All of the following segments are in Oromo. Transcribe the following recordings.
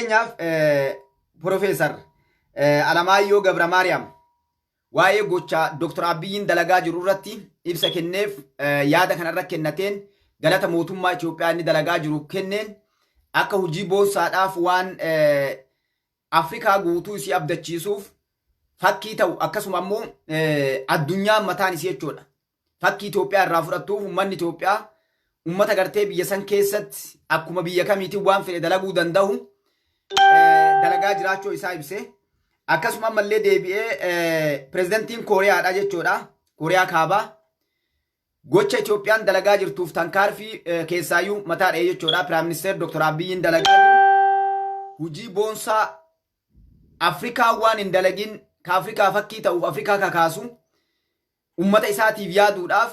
fakkeenyaaf Profeesar Alamaayyoo Gabra Maariyaam waa'ee gocha Dr. Abiyyiin dalagaa jiru irratti ibsa kenneef yaada kanarra kennateen galata mootummaa Itoophiyaa inni dalagaa jiru kenneen akka hojii boonsaadhaaf waan Afrikaa guutuu isii abdachiisuuf fakkii ta'u akkasuma immoo addunyaan mataan isii jechuudha. Fakkii Itoophiyaa irraa fudhattuuf uummanni Itoophiyaa uummata gartee biyya san keessatti akkuma biyya kamiitiin waan fedhe dalaguu danda'u dalagaa jiraachuu isaa ibse. Akkasuma ammallee deebi'ee pirezidantiin Kooriyaadha jechuudha. Kooriyaa kaabaa gocha Itoophiyaan dalagaa jirtuuf tankaarfii keessaayyuu mataadha jechuudha. Piraayim Ministeer Dr. Abiyyiin dalagaa jiru hojii boonsaa Afrikaa waan hin dalagin ka Afrikaa fakkii ta'uuf Afrikaa kakaasu ummata isaatiif yaaduudhaaf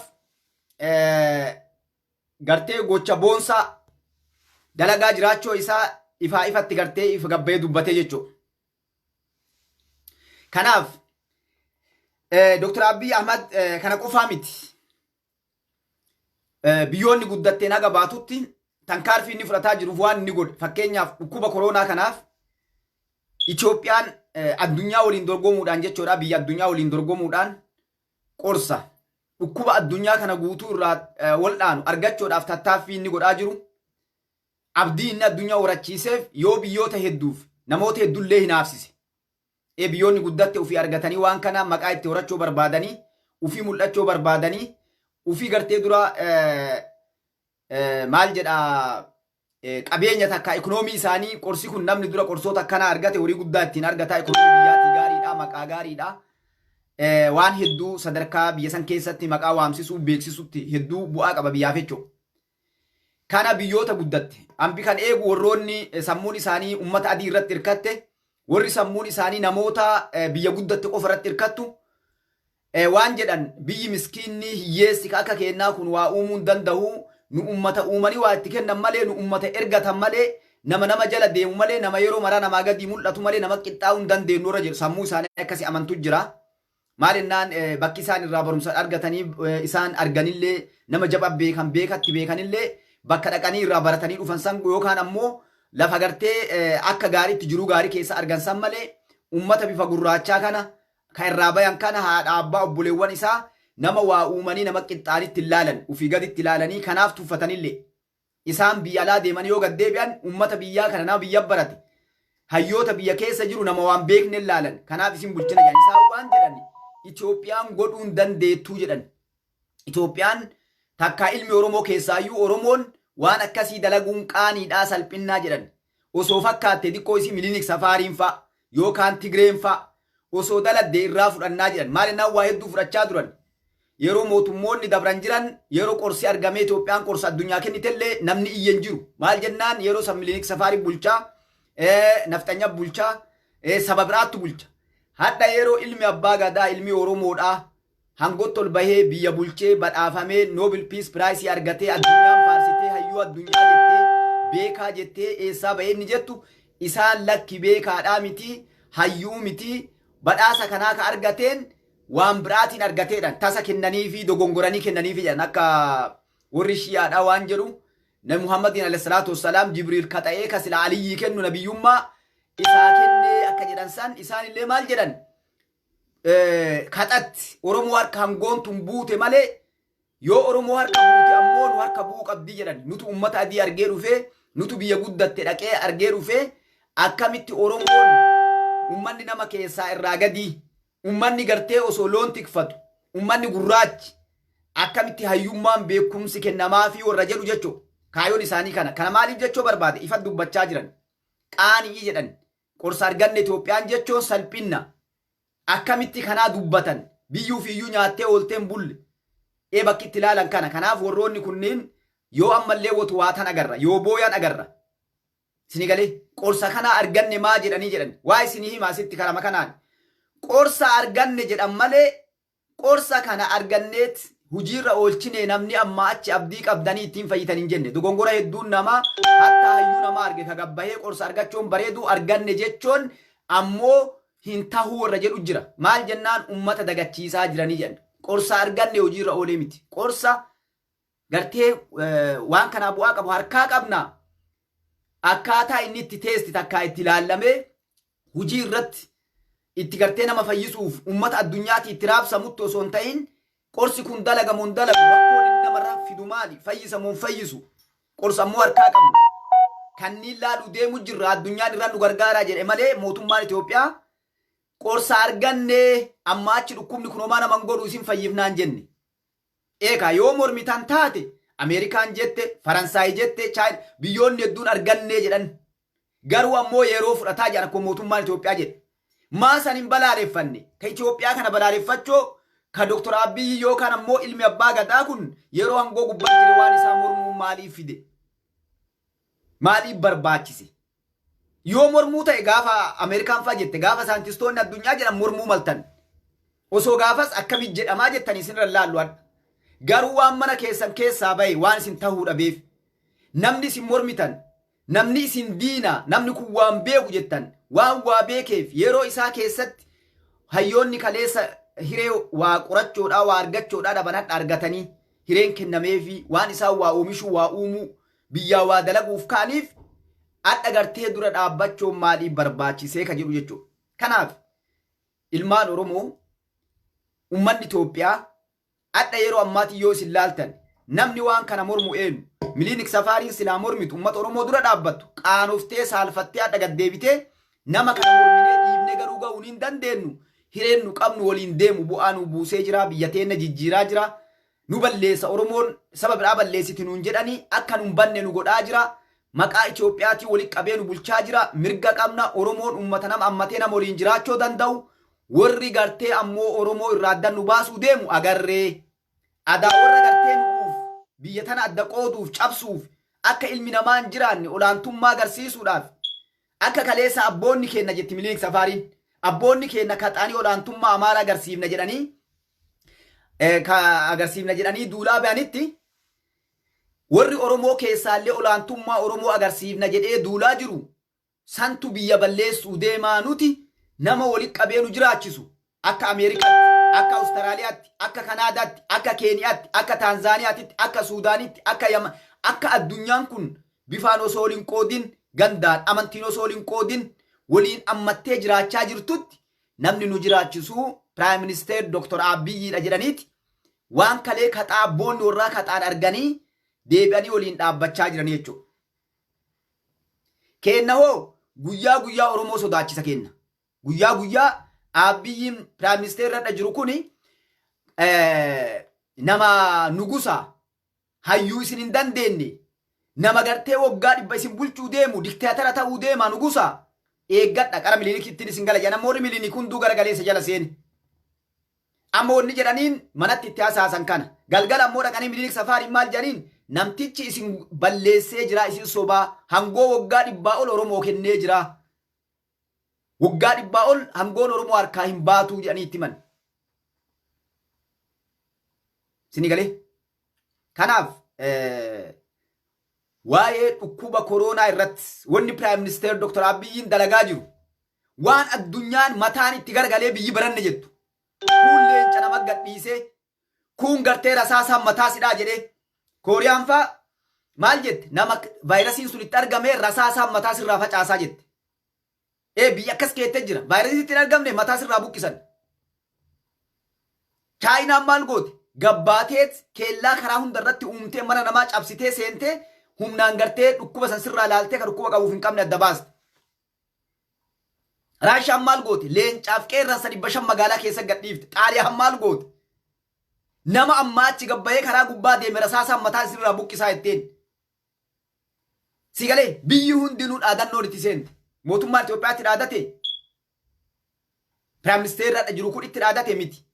gartee gocha boonsaa dalagaa jiraachuu isaa ifaa ifatti gartee ifa gabbee dubbatee jechuudha. Kanaaf Dr. Abiy Ahmad kana qofaa miti. Biyyoonni guddatteen haga baatutti tankaarfii inni fudhataa jiruuf waan inni godhe fakkeenyaaf dhukkuba koronaa kanaaf Itoophiyaan addunyaa waliin dorgomuudhaan jechuudha biyya addunyaa waliin dorgomuudhaan qorsa dhukkuba addunyaa kana guutuu irraa waldhaanu argachuudhaaf tattaaffii inni godhaa jiru abdii inni addunyaa horachiiseef yoo biyyoota hedduuf namoota hedduullee hinaafsise. Biyyoonni guddatte ufii argatanii waan kana maqaa itti horachuu barbaadanii ufii mul'achuu barbaadanii ufii gartee dura maal jedhaa qabeenya takka ekonomii isaanii qorsi kun namni dura qorsoota akkana argate horii guddaa ittiin argataa ekonomii biyyaatii gaariidha maqaa gaariidha waan hedduu sadarkaa biyya san keessatti maqaa waamsisuu beeksisutti hedduu bu'aa qaba biyyaaf jechuudha. Kana biyyoota guddatte ambi kan eegu warroonni sammuun isaanii ummata adii irratti hirkatte warri sammuun isaanii namoota biyya guddatte qofa irratti hirkattu waan jedhan biyyi miskiinni hiyyeessi akka kennaa kun waa uumuu hin danda'u nu ummata uumanii waa itti kennan malee nu ummata ergatan malee nama jala deemu malee nama yeroo maraa namaa gadi mul'atu malee nama qixxaa'uu hin dandeenyu irra jiru sammuu isaanii akkasii amantu jira. Maal jennaan bakki isaan irraa barumsa argatanii isaan arganillee nama jaba beekatti beekanillee bakka dhaqanii irraa baratanii dhufan san yookaan ammoo lafa gartee akka gaariitti jiruu gaarii keessa argansan malee ummata bifa gurraachaa kana kan irraa bayan kana haadha abbaa obboleewwan isaa nama waa uumanii nama qixxaanitti ilaalan ufii gaditti ilaalanii kanaaf tuffatanillee isaan biyya alaa deemanii yoo gad deebi'an ummata biyyaa kana nama biyya barate hayyoota biyya keessa jiru nama waan beekne ilaalan kanaaf isin bulchina jedhan isaan waan jedhan Itoophiyaan godhuu hin dandeettuu jedhan. Itoophiyaan takkaa ilmi Oromoo keessaayyuu Oromoon waan akkasii dalaguun qaaniidhaa salphinnaa jedhan osoo fakkaatte xiqqoo isii Milinik Safaariin fa'a yookaan Tigreen fa'a osoo daladde irraa fudhannaa jedhan maal jennaan waa hedduu fudhachaa turan yeroo mootummoonni dabran jiran yeroo qorsi argamee Itoophiyaan qorsa addunyaa kennitellee namni iyyen jiru maal jennaan yeroo san Milinik Safaarii bulchaa naftanya bulchaa saba biraattu bulcha hadda yeroo ilmi abbaa gadaa ilmi Oromoodhaa hangotti ol bahee biyya bulchee badhaafamee Nobel Peace Prize argatee addunyaan faarsitee hayyuu addunyaa jettee beekaa jettee eessaa bahee inni jettu isaan lakki beekaadhaa miti hayyuu miti badhaasa kanaa ka argateen waan biraatiin argateedhaan tasa kennanii fi dogongoranii kennanii fi jedhan akka warri shiyaadhaa waan jedhu nabi Muhammadin alayhi salaatu wassalaam Jibriil ka ta'ee ka sila Aliyyii kennu nabiyyummaa isaa kennee akka jedhan san isaanillee maal jedhan kadhatti Oromoo harka hangoontuun buute malee yoo Oromoo harka buute ammoo nu harka bu'uu qabdii jedhan nutu ummata adii argee dhufee nutu biyya guddatte dhaqee argee dhufee akkamitti Oromoon ummanni nama keessaa irraa gadii ummanni gartee osoo loon tikfatu ummanni gurraachi akkamitti hayyummaan beekumsi kennamaa fi warra jedhu jechuu kaayoon isaanii kana maaliif jechuu barbaade ifa dubbachaa jiran qaanii jedhan qorsa arganne Itoophiyaan jechuun salphinna akkamitti kanaa dubbatan biyyuu fiiyyuu nyaattee oolteen bulle bakki itti ilaalan kana kanaaf warroonni kunniin yoo ammallee watu waatan agarra yoo booyan agarra sini galee qorsa kana arganne maa jedhanii jedhan waa isinii himaa sitti karama kanaan qorsa arganne jedhan malee qorsa kana arganneet hujiirra oolchine namni amma achi abdii qabdanii ittiin fayyitan hin jenne dogongora hedduun namaa hatta hayyuu nama arge ka gabbahee qorsa argachuun bareedu arganne jechuun ammoo hin tahuu warra jedhu jira maal jennaan ummata dagachiisaa jiranii jedhan qorsa arganne hojiirra oolee miti qorsa gartee waan kanaa bu'aa qabu harkaa qabna akkaataa inni itti teesti takkaa itti ilaallamee hujii irratti itti gartee nama fayyisuuf ummata addunyaatti itti raabsamutti osoo hin ta'in qorsi kun dalagamuun dalagu rakkoon inni namarraa fidu maali fayyisamuun fayyisu qorsa ammoo harkaa qabna kanniin laaluu deemu jirra addunyaan irraan nu gargaaraa jedhe malee mootummaan Itoophiyaa qorsa arganne amma achi dhukkubni kun homaa naman godhu isin fayyifnaan jenne. Eegaa yoo mormitan taate Ameerikaan jette Faransaay jette Chaayina biyyoonni hedduun argannee jedhan garuu ammoo yeroo fudhataa jedhan akkuma mootummaan Itoophiyaa jedhe. Maasan hin balaaleffanne ka Itoophiyaa kana balaaleffachoo ka Dr. Abiyyi yookaan ammoo ilmi abbaa gadaa kun yeroo hangoo gubbaa jire waan isaa mormuu maaliif fide? Maaliif barbaachise? Yoo mormuu ta'e gaafa Ameerikaan faa jette gaafa saayintistoonni addunyaa jedhan mormuu maltan. Osoo gaafas akkamitti jedhamaa jettanii isin laallu adda. Garuu waan mana keessan keessaa bahe waan isin tahuu dhabeef namni isin mormitan namni isin diina namni kun waan beeku jettan waan waa beekeef yeroo isaa keessatti hayyoonni kaleessa hiree waa qorachoodhaa waa argachoodhaa dhabanadha argatanii hireen kennameefi waan isaa waa oomishuu waa uumuu biyyaa waa dalaguuf kaaniif adda gartee dura dhaabbachuun maaliif barbaachisee ka jedhu jechuudha. Kanaaf ilmaan Oromoo ummanni Itoophiyaa adda yeroo ammaatti yoo isin laaltan namni waan kana mormu eenyu Miliinik Safaariin silaa mormitu ummata Oromoo dura dhaabbattu qaanoftee saalfattee adda gaddeebitee nama kana morminee dhiibnee garuu ga'uun hin dandeenyu hireen nu qabnu waliin deemu bu'aa nu buusee jira biyya teenya jijjiiraa jira nu balleessa Oromoon saba biraa balleessiti nuun jedhanii akka nu banne nu godhaa jira maqaa Itoophiyaatii walitti qabee nu bulchaa jira mirga qabna Oromoon ummata nama ammatee nama waliin jiraachuu danda'u warri gartee ammoo Oromoo irraa adda nu baasuu deemu agarree adaa warra gartee nuuf biyya tana adda qooduuf cabsuuf akka ilmi namaa hin jiraanne olaantummaa agarsiisuudhaaf akka kaleessa abboonni keenya jetti Miliinik Safaariin abboonni keenya kaxaanii olaantummaa Amaaraa agarsiifna jedhanii duulaa ba'anitti warri Oromoo keessaallee olaantummaa Oromoo agarsiifna jedhee duulaa jiru santu biyya balleessuu deemaa nuti nama walitti qabee nu jiraachisu akka Ameerikaatti akka Awustiraaliyaatti akka Kanaadaatti akka Keeniyaatti akka Taanzaaniyaatti akka Suudaanitti akka Yaman akka addunyaan kun bifaan osoo waliin qoodin gandaan amantiin osoo waliin qoodin waliin ammattee jiraachaa jirtutti namni nu jiraachisu Prime Minister Dr. Abiyyiidha jedhaniiti waan kalee kaxaa abboonni warraa kaxaan arganii deebi'anii waliin dhaabbachaa jiran jechuudha. Kenna hoo guyyaa Oromoo sodaachisa kenna. Guyyaa Abiyyiin Prime Minister irra jiru kuni nama nugusa hayyuu isin hin dandeenye nama gartee waggaa 100 isin bulchuu deemu diktaatara ta'uu deema nugusa eeggadha qara Miliinikittiin isin gala jedhan namoonni Miliinik hunduu garagaleessa jala seeni. Amma wanni jedhaniin manatti itti hasaasan kana galgala ammoo dhaqanii Miliinik Safaariin maal jedhaniin namtichi isin balleessee jira isin sobaa hangoo waggaa 100 ol Oromoo kennee jira. Waggaa 100 ol hangoon Oromoo harkaa hin baatu jedhanii itti himan. Sini galee. Kanaaf waa'ee dhukkuba koronaa irratti wanni Prime Minister Dr. Abiyyiin dalagaa jiru waan addunyaan mataan itti gargalee biyyi baranne jettu. Kun leenca nama gadhiisee kun gartee rasaasaan mataa sidhaa jedhee Kooriyaan faa maal jette nama vaayirasiin sun itti argame rasaasaan mataa sirraa facaasaa jette. Biyya akkas keettee jira vaayirasii itti argamne mataa sirraa buqqisan. Chaayinaan maal goote gabbaateet keellaa karaa hundarratti uumtee mana namaa cabsitee seentee humnaan gartee dhukkuba san sirraa laaltee kan dhukkuba qabuuf hin qabne adda baaste. Raashaan maal goote leencaaf qeerransa 500 magaalaa keessa gadhiifte. Xaaliyaan maal goote nama amma achi gabbayee karaa gubbaa deeme rasaasaan mataa sirraa buqqisaa jetteen. Sigalee biyyi hundinuu dhaadannoo itti seente. Mootummaan Itoophiyaatti dhaadate Prime Minister irra jiru kun itti dhaadate miti.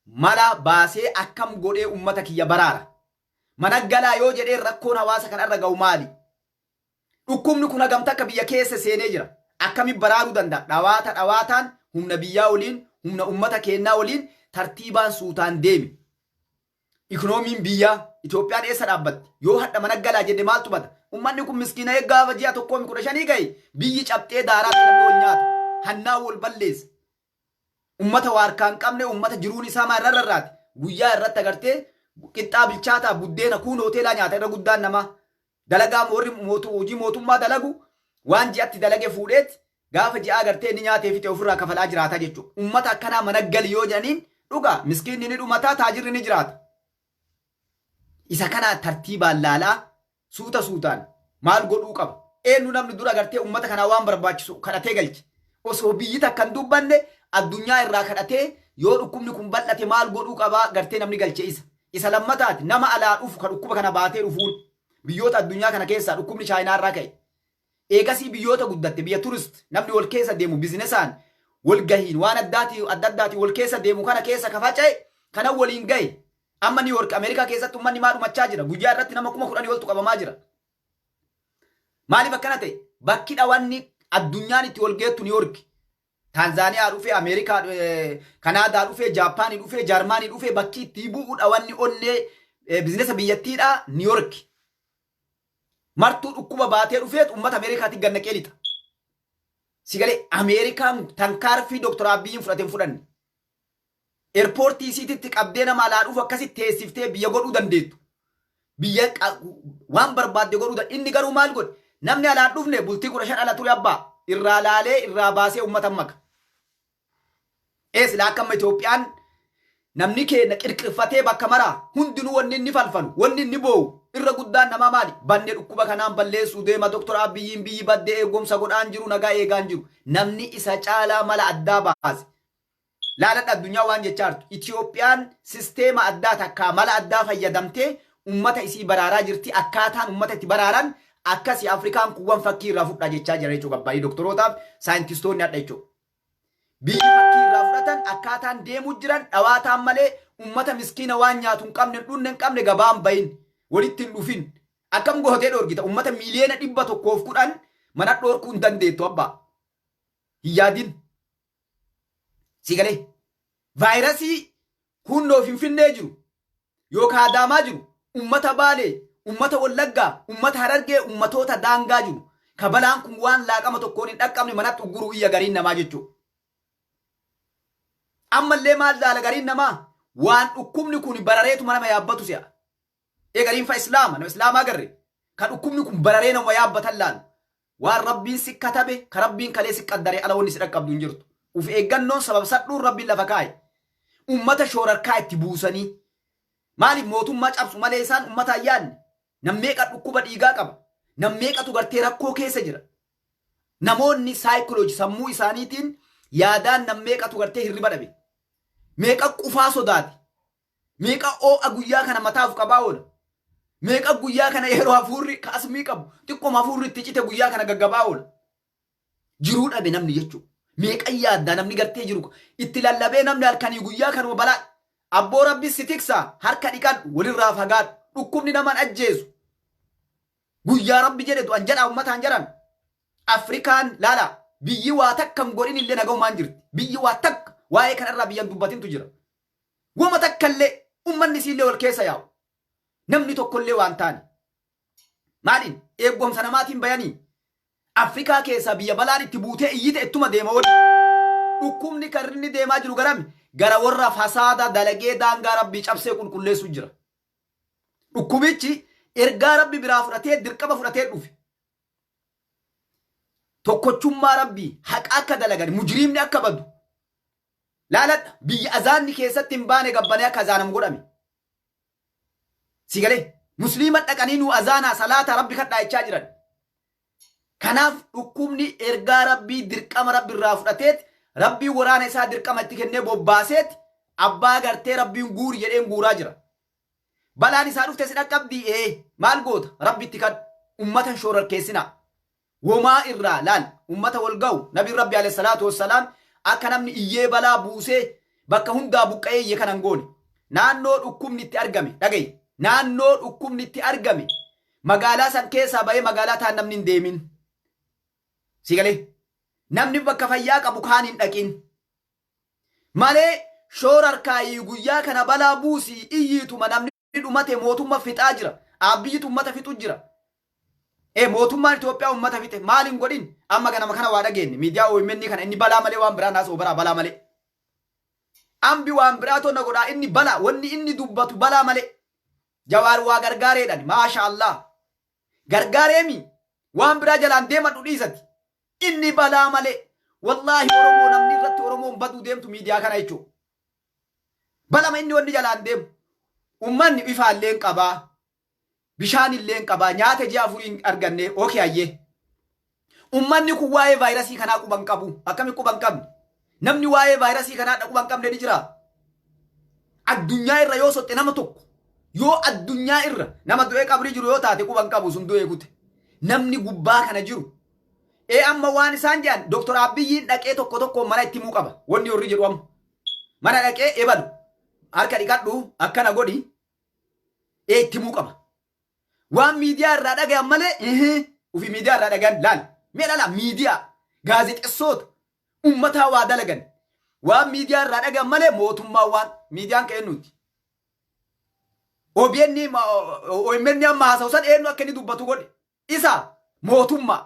Mala baasee akkam godhee ummata kiyya baraara. Mana galaa yoo jedhee rakkoon hawaasa kan irra ga'u maali? Dhukkubni kun hagamta akka biyya keessa seenee jira. Akkamitti baraaruu danda'a? Dhawaataan humna biyyaa waliin humna ummata keenyaa waliin tartiibaan suutaan deemi. Ikoonomiin biyyaa Itoophiyaan eessa dhaabbatti? Yoo hadha mana galaa jedhe maaltu bata? Ummanni kun miskiina gaafa ji'a 1,15 gahe biyyi cabxee daaraa namni wal nyaata. Hannaa wal balleessa. Ummata waarkaan qabne ummata jiruun isaa maa irrarraati. Guyyaa irratti agartee qixxaa bilchaataa buddeena kuun hoteelaa nyaata irra guddaan namaa. Dalagaa warri hojii mootummaa dalagu waan ji'atti dalage fuudheet gaafa ji'aa gartee inni nyaatee fite ofirraa kafalaa jiraata jechuudha. Ummata akkanaa mana gali yoo jedhaniin dhugaa miskiinni ni dhumataa taajirri ni jiraata. Isa kana tartiibaan laalaa suuta suutaan maal godhuu qaba. Eenyu namni dura gartee ummata kanaa waan barbaachisu kadhatee galche. Osoo biyyi takkan dubbanne addunyaa irraa kadhatee yoo dhukkubni kun bal'ate maal godhuu qabaa gartee namni galche isa. Isa lammataati nama alaa dhufu kan dhukkuba kana baatee dhufuun biyyoota addunyaa kana keessaa dhukkubni chaayinaa irraa ka'e. Eegasii biyyoota guddatte biyya turist namni wal keessa deemu bizinesaan wal gahiin waan adda addaati wal keessa deemu kana keessa kafaca'e kana waliin gahe. Amma New York Ameerikaa keessatti ummanni maa dhumachaa jira. Guyyaa irratti nama 10,000 oltu qabamaa jira. Maaliif akkana ta'e? Bakki dhawanni addunyaan itti wal geettu New York. Tanzaaniyaa dhufee, Ameerikaa, Kanaadaa dhufee, Jaapaanii dhufee, Jaarmaanii dhufee bakki itti bu'u dhawanni onnee bizinesa biyyattiidha New York. Martuu dhukkuba baatee dhufeet uummata Ameerikaatti gannaqee lixa. Sigalee Ameerikaan tankaarfii Dr. Abiyyiin fudhateen fudhanne. Eerpoortii isiititti qabdee nama alaa dhufu akkasitti teessiftee biyya godhuu dandeettu. Biyya waan barbaadde godhuu dandeettu. Inni garuu maal godhe? Namni alaan dhufne bultii 15 ala ture abbaa. Irraa laalee irraa baasee uummata maka. Eesila akka Itoophiyaan namni keenya qirqirfatee bakka maraa hundinuu wanni inni falfalu wanni inni boo'u irra guddaan nama maali? Bannee dhukkuba kanaan balleessuu deema Dr. Abiyyiin biyyi baddee eegumsa godhaan jiru nagaa eegaan jiru. Namni isa caalaa mala addaa baase. Laaladha addunyaa waan jechaa jirtu. Itoophiyaan sisteema addaa takkaa mala addaa fayyadamtee uummata isii baraaraa jirti. Akkaataan uummata itti baraaran akkasii Afrikaan kuwwan fakkii irraa fudhaa jechaa jira jechuudha. Baay'ee doktorootaaf saayintistoonni adda jechuudha. Biyyi fakkii irraa fudhatan akkaataan deemuu jiran dhawaataan malee uummata miskiina waan nyaatu hin qabne dhunne hin qabne gabaan bahin walitti hin dhufin. Akkam gootee dhoorgita uummata miiliyoona 110 mana dhoorkuu hin dandeettu abbaa. Hin yaadin. Sigalee vaayirasii hundoo finfinnee jiru yookaan adaamaa jiru uummata baalee uummata wallaggaa uummata harargee uummatoota daangaa jiru kabalaan kun waan laaqama tokkoon hin dhaqqabne manatti ugguruu iyya gariin namaa jechuudha. Ammallee maal laala gariin namaa waan dhukkubni kun barareetu nama yaabbatu si'a. Gariin fa islaama nama islaamaa agarre kan dhukkubni kun bararee nama yaabbatan laalu waan rabbiin si katabe ka rabbiin kalee si qaddaree ala wanni si dhaqqabdu hin jirtu. Uf eeggannoon sababsadhuun rabbiin lafa kaa'e. Uummata shoorarkaa itti buusanii. Maaliif mootummaa cabsu malee isaan uummata ayyaanne. Nammeeqa dhukkuba dhiigaa qaba. Nammeeqatu gartee rakkoo keessa jira. Namoonni saayikoloojii sammuu isaaniitiin yaadaan nammeeqatu gartee hirriba dhabe. Meeqa qufaa sodaate. Meeqa oo'a guyyaa kana mataaf qabaa oola. Meeqa guyyaa kana yeroo hafuurri kaasmii qabu. Xiqqooma hafuurri itti cite guyyaa kana gaggabaa oola. Jiruu dhabe namni jechuudha. Meeqa yaaddaa namni gartee jiru itti lallabee namni halkanii guyyaa kanuma balaa abboo rabbi si tiksaa harka dhiqadhu walirraa fagaadhu dhukkubni naman ajjeesu guyyaa rabbi jedhetu an jedhaa uummataan jedhan Afrikaan laala biyyi waa takka hin godhin illee nagaumaan jirti biyyi waa takka waa'ee kanarraa biyyan dubbatintu jira wama takka illee uummanni isiillee wal keessa yaa'u namni tokkollee waan taane maaliin eegumsa namaatiin bayanii Afrikaa keessaa biyya balaan itti buutee iyyite ittuma deema wali. Dhukkubni kan inni deemaa jiru garami gara warra fasaada dalagee daangaa rabbii cabsee qulqulleessu jira. Dhukkubichi ergaa rabbi biraa fudhatee dirqama fudhatee dhufe. Tokkochummaa rabbii haqa akka dalagan mujriimni akka badu. Laaladha biyya azaanni keessatti hin baane gabbanee akka azaanam godhame. Sigalee musliima dhaqanii nu azaanaa salaata rabbi kadhaa jechaa jiran. Kanaaf dhukkubni ergaa rabbii dirqama rabbi irraa fudhateet rabbii waraana isaa dirqama itti kennee bobbaaseet abbaa gartee rabbiin guuri jedheen guuraa jira. Balaan isaa dhufte si dhaqqabdii maal goota rabbi itti kan ummata shoorarkeessinaa. Womaa irraa laal ummata wal ga'u nabiin rabbi alayhi salaatu wassalaam akka namni iyyee balaa buusee bakka hundaa buqqa'ee iyye kanan goone. Naannoo dhukkubni itti argame dhagaye. Naannoo dhukkubni itti argame magaalaa san keessaa ba'ee magaalaa taan namni hin deemin. Sigalee namni bakka fayyaa qabu kaan hin dhaqin malee shoorarkaayii guyyaa kana balaa buusii iyyiituma namni dhumate mootummaa fixaa jira abbiyyitu ummata fixu jira mootummaan Itoophiyaa ummata fixe maal hin godhin amma ganama kana waa dhageenye miidiyaa OMN kana inni balaa malee waan biraa naasoo baraa balaa malee ambi waan biraa tonna godhaa inni balaa wanni inni dubbatu balaa malee Jawaar waa gargaareedhaan maasha Allah gargaareemi waan biraa jalaan deemadhu dhiisati inni balaa malee wallaahi oromoo namni irratti oromoon baduu deemtu miidiyaa kana jechuudha. Balama inni wanni jalaan deemu ummanni ifaallee hin qabaa bishaan illee hin qabaa nyaata ji'a afurii hin arganne ookee ayyee ummanni kun waa'ee vaayirasii kanaa quban qabu akkami quban qabne namni waa'ee vaayirasii kanaa quban qabne ni jira. Addunyaa irra yoo sotte nama tokko yoo addunyaa irra nama du'ee qabrii jiru yoo taate quban qabu sun du'ee kute namni gubbaa kana jiru. Amma waan isaan jedhan Dr. Abiyyiin dhaqee tokko tokko mana itti himuu qaba wanni horri jedhu amma mana dhaqee eebadu harka dhiqadhu akkana godhi itti himuu qaba. Waan miidiyaa irraa dhagayan malee ufi miidiyaa irraa dhagayan laal mee lala miidiyaa gaazexessoota ummataa waa dalagan waan miidiyaa irraa dhagayan malee mootummaa waan miidiyaan ka'ennuuti. OMN amma haasawsan eenyu akka inni dubbatu godhe isa mootummaa.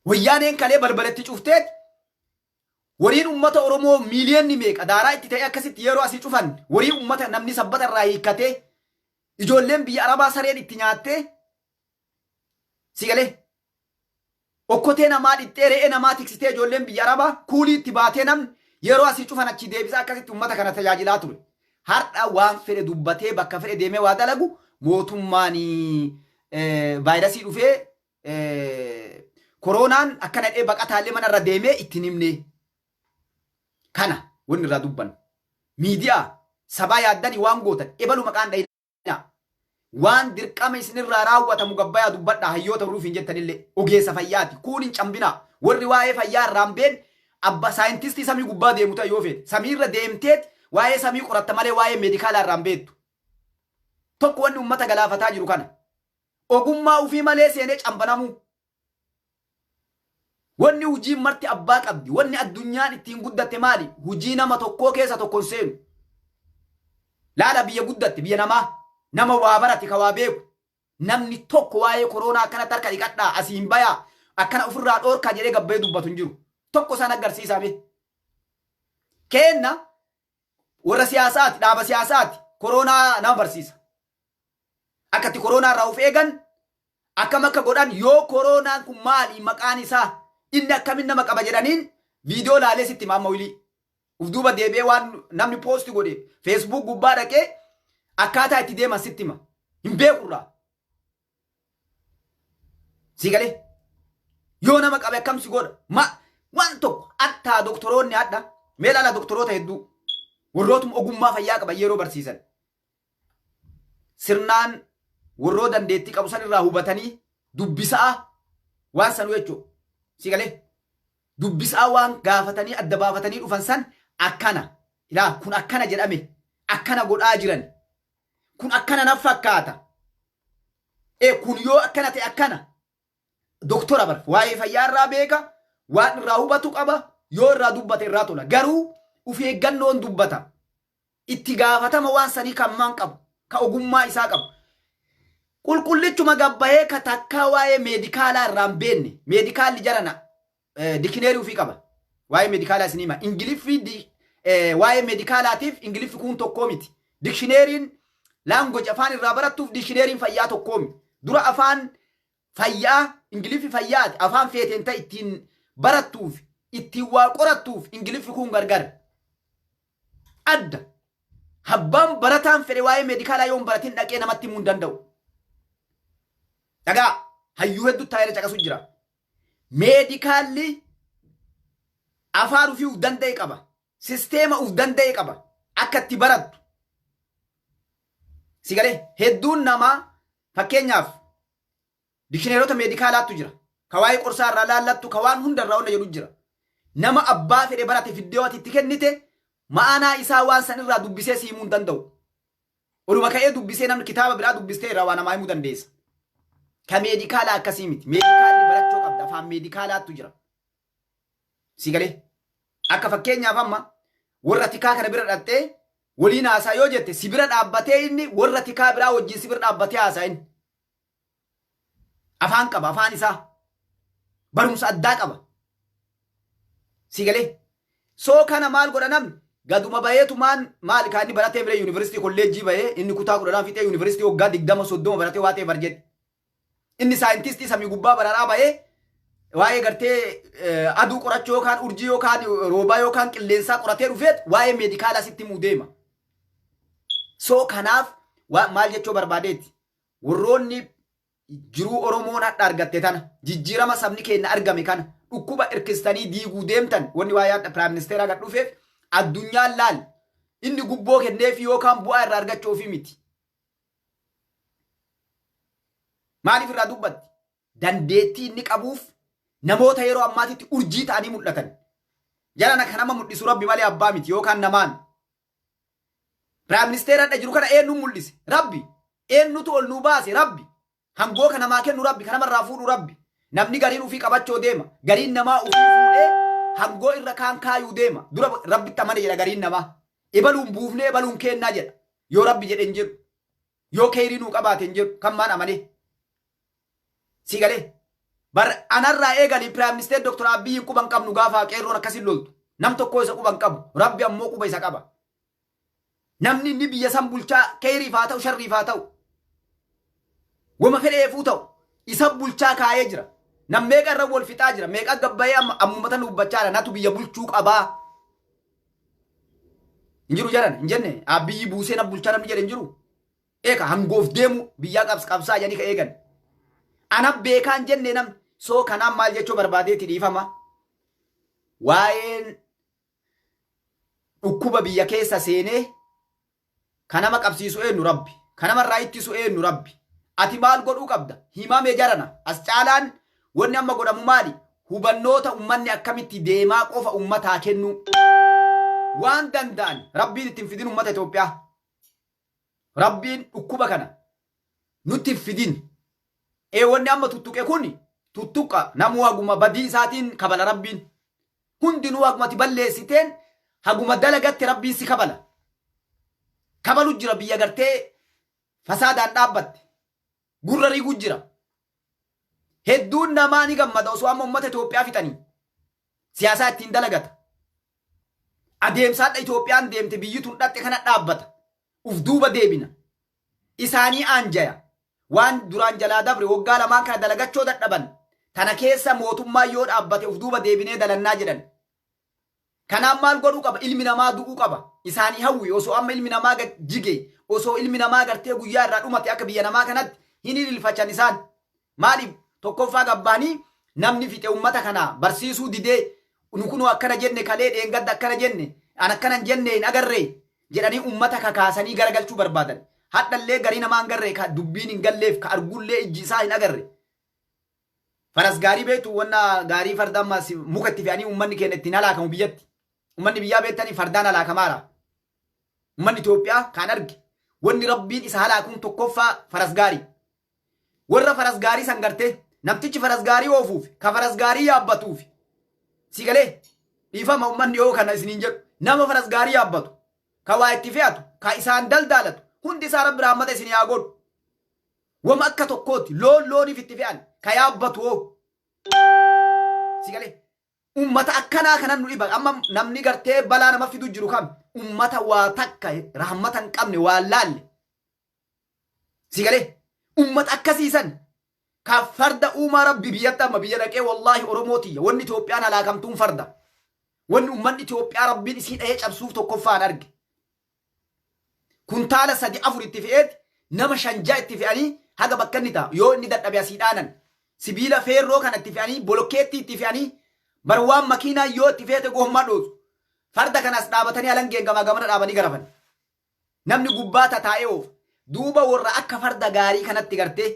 Wayyaaneen kalee balbalatti cufteet wariin ummata Oromoo miiliyoonni meeqa daaraa itti ta'e akkasitti yeroo asii cufan warii ummata namni sabbata irraa hiikkatee ijoolleen biyya Arabaa sareen itti nyaattee sigalee okkotee namaa dhixxee re'ee namaa tiksitee ijoolleen biyya Arabaa kuulii itti baatee namni yeroo asii cufan achi deebisa akkasitti ummata kana tajaajilaa ture. Har'a waan fedhe dubbatee bakka fedhe deemee waa dalagu mootummaan vaayirasii dhufee koronaan akkana dhee baqataallee manarra deemee ittiin himne kana wanni irraa dubban miidiyaa sabaa yaaddanii waan gootan ebalu maqaan dhayina waan dirqama isinirraa raawwatamu gabbayaa dubbadhaa hayyoota ruufiin jettanillee ogeessa fayyaati kuun hin cambinaa warri waa'ee fayyaa irraan been abba saayintistii samii gubbaa deemu ta'e yoo fedhe samiirra deemteet waa'ee samii qoratta malee waa'ee meedikaalaa irraan beektu tokko wanni ummata galaafataa jiru kana ogummaa ufii malee seenee cambanamuu. Wanni hujii marti abbaa qabdi wanni addunyaan ittiin guddatte maali hujii nama tokkoo keessa tokkon seenu laala biyya guddatte biyya nama waa barate ka waa beeku namni tokko waa'ee koronaa akkana tarka dhiqadhaa asiin bayaa akkana ofirraa dhoorkaa jedhee gabbee dubbatu hin jiru tokko san agarsiisame kenna warra siyaasaati dhaaba siyaasaati koronaa nama barsiisa akkatti koronaa irraa of eegan akkam akka godhan yoo koronaan kun maali maqaan isaa inni akkamin nama qaba jedhaniin viidiyoo laalee sitti maamma wilii uf duuba deebi'ee waan namni poosti godhe feesbuuk gubbaa dhaqee akkaataa itti deeman sitti hima hin beekurraa si galee yoo nama qabe akkamsi godha waan tokko attaa doktoroonni hadha mee laala doktoroota hedduu warrootuma ogummaa fayyaa qaban yeroo barsiisan sirnaan warroo dandeettii qabu san irraa hubatanii dubbisaa waan sanuu jechuudha. Si galee dubbisaa waan gaafatanii adda baafatanii dhufan san akkana ilaa kun akkana jedhame akkana godhaa jiran kun akkana na fakkaata kun yoo akkana ta'e akkana doktora bar waa'ee fayyaa irraa beeka waan irraa hubatu qaba yoo irraa dubbate irraa tola garuu uf eeggannoon dubbata itti gaafatama waan sanii kan maan qabu ka ogummaa isaa qabu qulqullichuma gabbahee ka takkaa waa'ee meedikaalaa irraan beenne meedikaalli jarana dikineerii ufii qaba waa'ee meedikaalaa isin hima ingiliffi waa'ee meedikaalaatiif ingiliffi kun tokkoo miti dikshineeriin laangoji afaan irraa barattuuf dikshineeriin fayyaa tokkoo miti dura afaan fayyaa ingiliffi fayyaati afaan feeteen ta'e ittiin barattuuf ittiin waa qorattuuf ingiliffi kun gargar adda habbaan barataan fedhe waa'ee meedikaalaa yoo hin baratin dhaqee namatti himuu hin danda'u. Dhagaa hayyuu hedduu taa'ee caqasu jira. Meedikaalli afaan ufii uf danda'e qaba. Sisteema uf danda'e qaba. Akka itti barattu. Si galee hedduun namaa fakkeenyaaf dikshineerota meedikaalaattu jira. Ka waa'ee qorsaa irraa laallattu ka waan hunda irraa hunda jedhu jira. Nama abbaa fedhe barate fiddee ati itti kennite ma'anaa isaa waan san irraa dubbisee si himuu hin danda'u. Oluma ka'ee dubbisee namni kitaaba biraa dubbistee irraa waa namaa himuu dandeessa. Ka meedikaala akkasii miti. Meedikaalli barachuu qabda. Afaan meedikaalaattu jira. Si galee akka fakkeenyaaf amma warra tikaa kana bira dhattee waliin haasaa yoo jette si bira dhaabbatee inni warra tikaa biraa wajjin si bira dhaabbatee haasaa inni. Afaan qaba afaan isaa. Barumsa addaa qaba. Si galee soo kana maal godha namni gaduma baheetu maal kaanni baratee bira yuunivarsiitii kolleejjii bahee inni kutaa 10 fixee yuunivarsiitii waggaa 20 30 baratee waa ta'e barjedhe. Inni saayintistii samii gubbaa bararaa bahee waa'ee gartee aduu qorachuu yookaan urjii yookaan roobaa yookaan qilleensaa qoratee dhufeet waa'ee meedikaalaa sitti himuu deema. So kanaaf maal jechuu barbaadeetti warroonni jiruu Oromoon hadha argatte tana jijjiirama sabni keenya argame kana dhukkuba irkistanii diiguu deemtan wanni waa'ee Piraayim Ministeeraa gad dhufeef addunyaan laal inni gubboo kenneef yookaan bu'aa irraa argachuufi miti. Maaliif irraa dubbatti? Dandeettii inni qabuuf namoota yeroo ammaatitti urjii ta'anii mul'atan. Jalana kan nama mul'isu Rabbi malee abbaa miti yookaan namaan. Piraayim Ministeeraa jiru kana eenyu mul'ise? Rabbi. Eenyutu ol nu baase? Rabbi. Hangoo kana namaa kennu Rabbi. Kana marraa fuudhu Rabbi. Namni gariin ufii qabachoo deema. Gariin namaa ufii fuudhee hangoo irra kaan kaayuu deema. Dura Rabbitti amane jedha gariin namaa. Ebaluun buufnee ebaluun kennaa jedha. Yoo Rabbi jedhe hin jedhu. Yoo keerii nuu qabaate hin jedhu. Kan maan amane? Si galee. Bar anarraa eegali Piraayim Ministeer Dr. Abiyyiin quban qabnu gaafa qeerroon akkasin loltu. Nam tokko isa quban qabu. Rabbi ammoo quba isa qaba. Namni inni biyya san bulchaa keeriif haa ta'u sharriif haa ta'u. Wama fedheefuu ta'u isa bulchaa kaayee jira. Nam meeqa irra wal fixaa jira. Meeqa gabbayee ammumatan hubbachaadha. Natu biyya bulchuu qabaa. Injiru jalan hin jenne Abiyyi buusee na bulchaa namni jedhe injiru. Eeka hangoof deemu biyyaa qabsaa jedhanii ka eegan. Ana beekaan jenne namni soo kanaan maal jechuu barbaadeetti dhiifama. Waa'een dhukkuba biyya keessa seenee kanama qabsiisu eenyu Rabbi. Kanamarraa ittisu eenyu Rabbi. Ati maal godhuu qabda? Himame jarana. As caalaan wanni amma godhamu maali? Hubannoota ummanni akkamitti deemaa qofa ummataa kennu. Waan danda'an Rabbiin ittiin fidin ummata Itoophiyaa. Rabbiin dhukkuba kana nutti hin fidin. Wanni amma tuttuqe kun tuttuqa namu haguma badii isaatiin kabala Rabbiin. Hundinuu hagumati balleessiteen haguma dalagatti Rabbiin si kabala. Kabalu jira biyya gartee fasaadaan dhaabbatte. Gurra riigu jira. Hedduun namaa ni gammada osoo amma uummata Itoophiyaa fixanii. Siyaasaa ittiin dalagata. Adeemsaadha Itoophiyaan deemte biyyi tun dhatte kana dhaabbata. Uf duuba deebina. Isaanii aanjaya. Waan duraan jalaa dabre waggaa lamaan kana dalagachoo dadhaban. Tana keessa mootummaa yoo dhaabbate uf duuba deebinee dalannaa jedhan. Kanaaf maal godhuu qaba? Ilmi namaa du'uu qaba. Isaanii hawwi osoo amma ilmi namaa jige osoo ilmi namaa gartee guyyaa irraa dhumate akka biyya namaa kanatti hin ililfachan isaan. Maaliif tokkoffaa gabbaanii namni fixe uummata kana barsiisuu didee nu kunoo akkana jenne kalee dheengadda akkana jenne an akkana jenne hin agarree jedhanii uummata kakaasanii garagalchuu barbaadan. Hadhallee garii namaa hin garree ka dubbiin hin galleef ka argullee ijji isaa hin agarre. Faras gaarii beektu wanna gaarii farda ammas muka itti fe'anii uummanni keenya ittiin halaakamu biyyatti. Uummanni biyyaa beektanii fardaan halaakamaara. Uummanni Itoophiyaa kan arge wanni Rabbiin isa halaakuun tokkoffaa faras gaarii. Warra faras gaarii san gartee namtichi faras gaarii oofuuf ka faras gaarii yaabbatuuf. Si galee dhiifama uummanni yoo kana isiniin jedhu nama faras gaarii yaabbatu ka waa itti fe'atu ka isaan daldaalatu hundi isaa Rabbi rahmata isin yaa godhu. Wama akka tokkooti looniif itti fe'an ka yaabbatu hoo. Si galee ummata akkanaa kanan nu dhiba amma namni gartee balaa nama fidu jiru kam ummata waa takka rahmata hin qabne waa laalle. Si galee ummata akkasiisan ka farda uumaa Rabbi biyyatti amma biyya dhaqee wallaahi Oromootiyya wanni Itoophiyaan halaakamtuun farda. Wanni ummanni Itoophiyaa Rabbiin isii dhahee cabsuuf tokkoffaan arge. Kuntaala 3-4 itti fe'eeti nama 5 itti fe'anii haga bakka inni ta'a yoo inni dadhabe asii dhaanan sibiila feerroo kana itti fe'anii bolokkeetti itti fe'anii barwaan makiinaa yoo itti feete gommaa dhoosu farda kanas dhaabatanii alangeen gamaa gamana dhaabanii garafan. Namni gubbaa tataa'ee oofa duuba warra akka farda gaarii kanatti gartee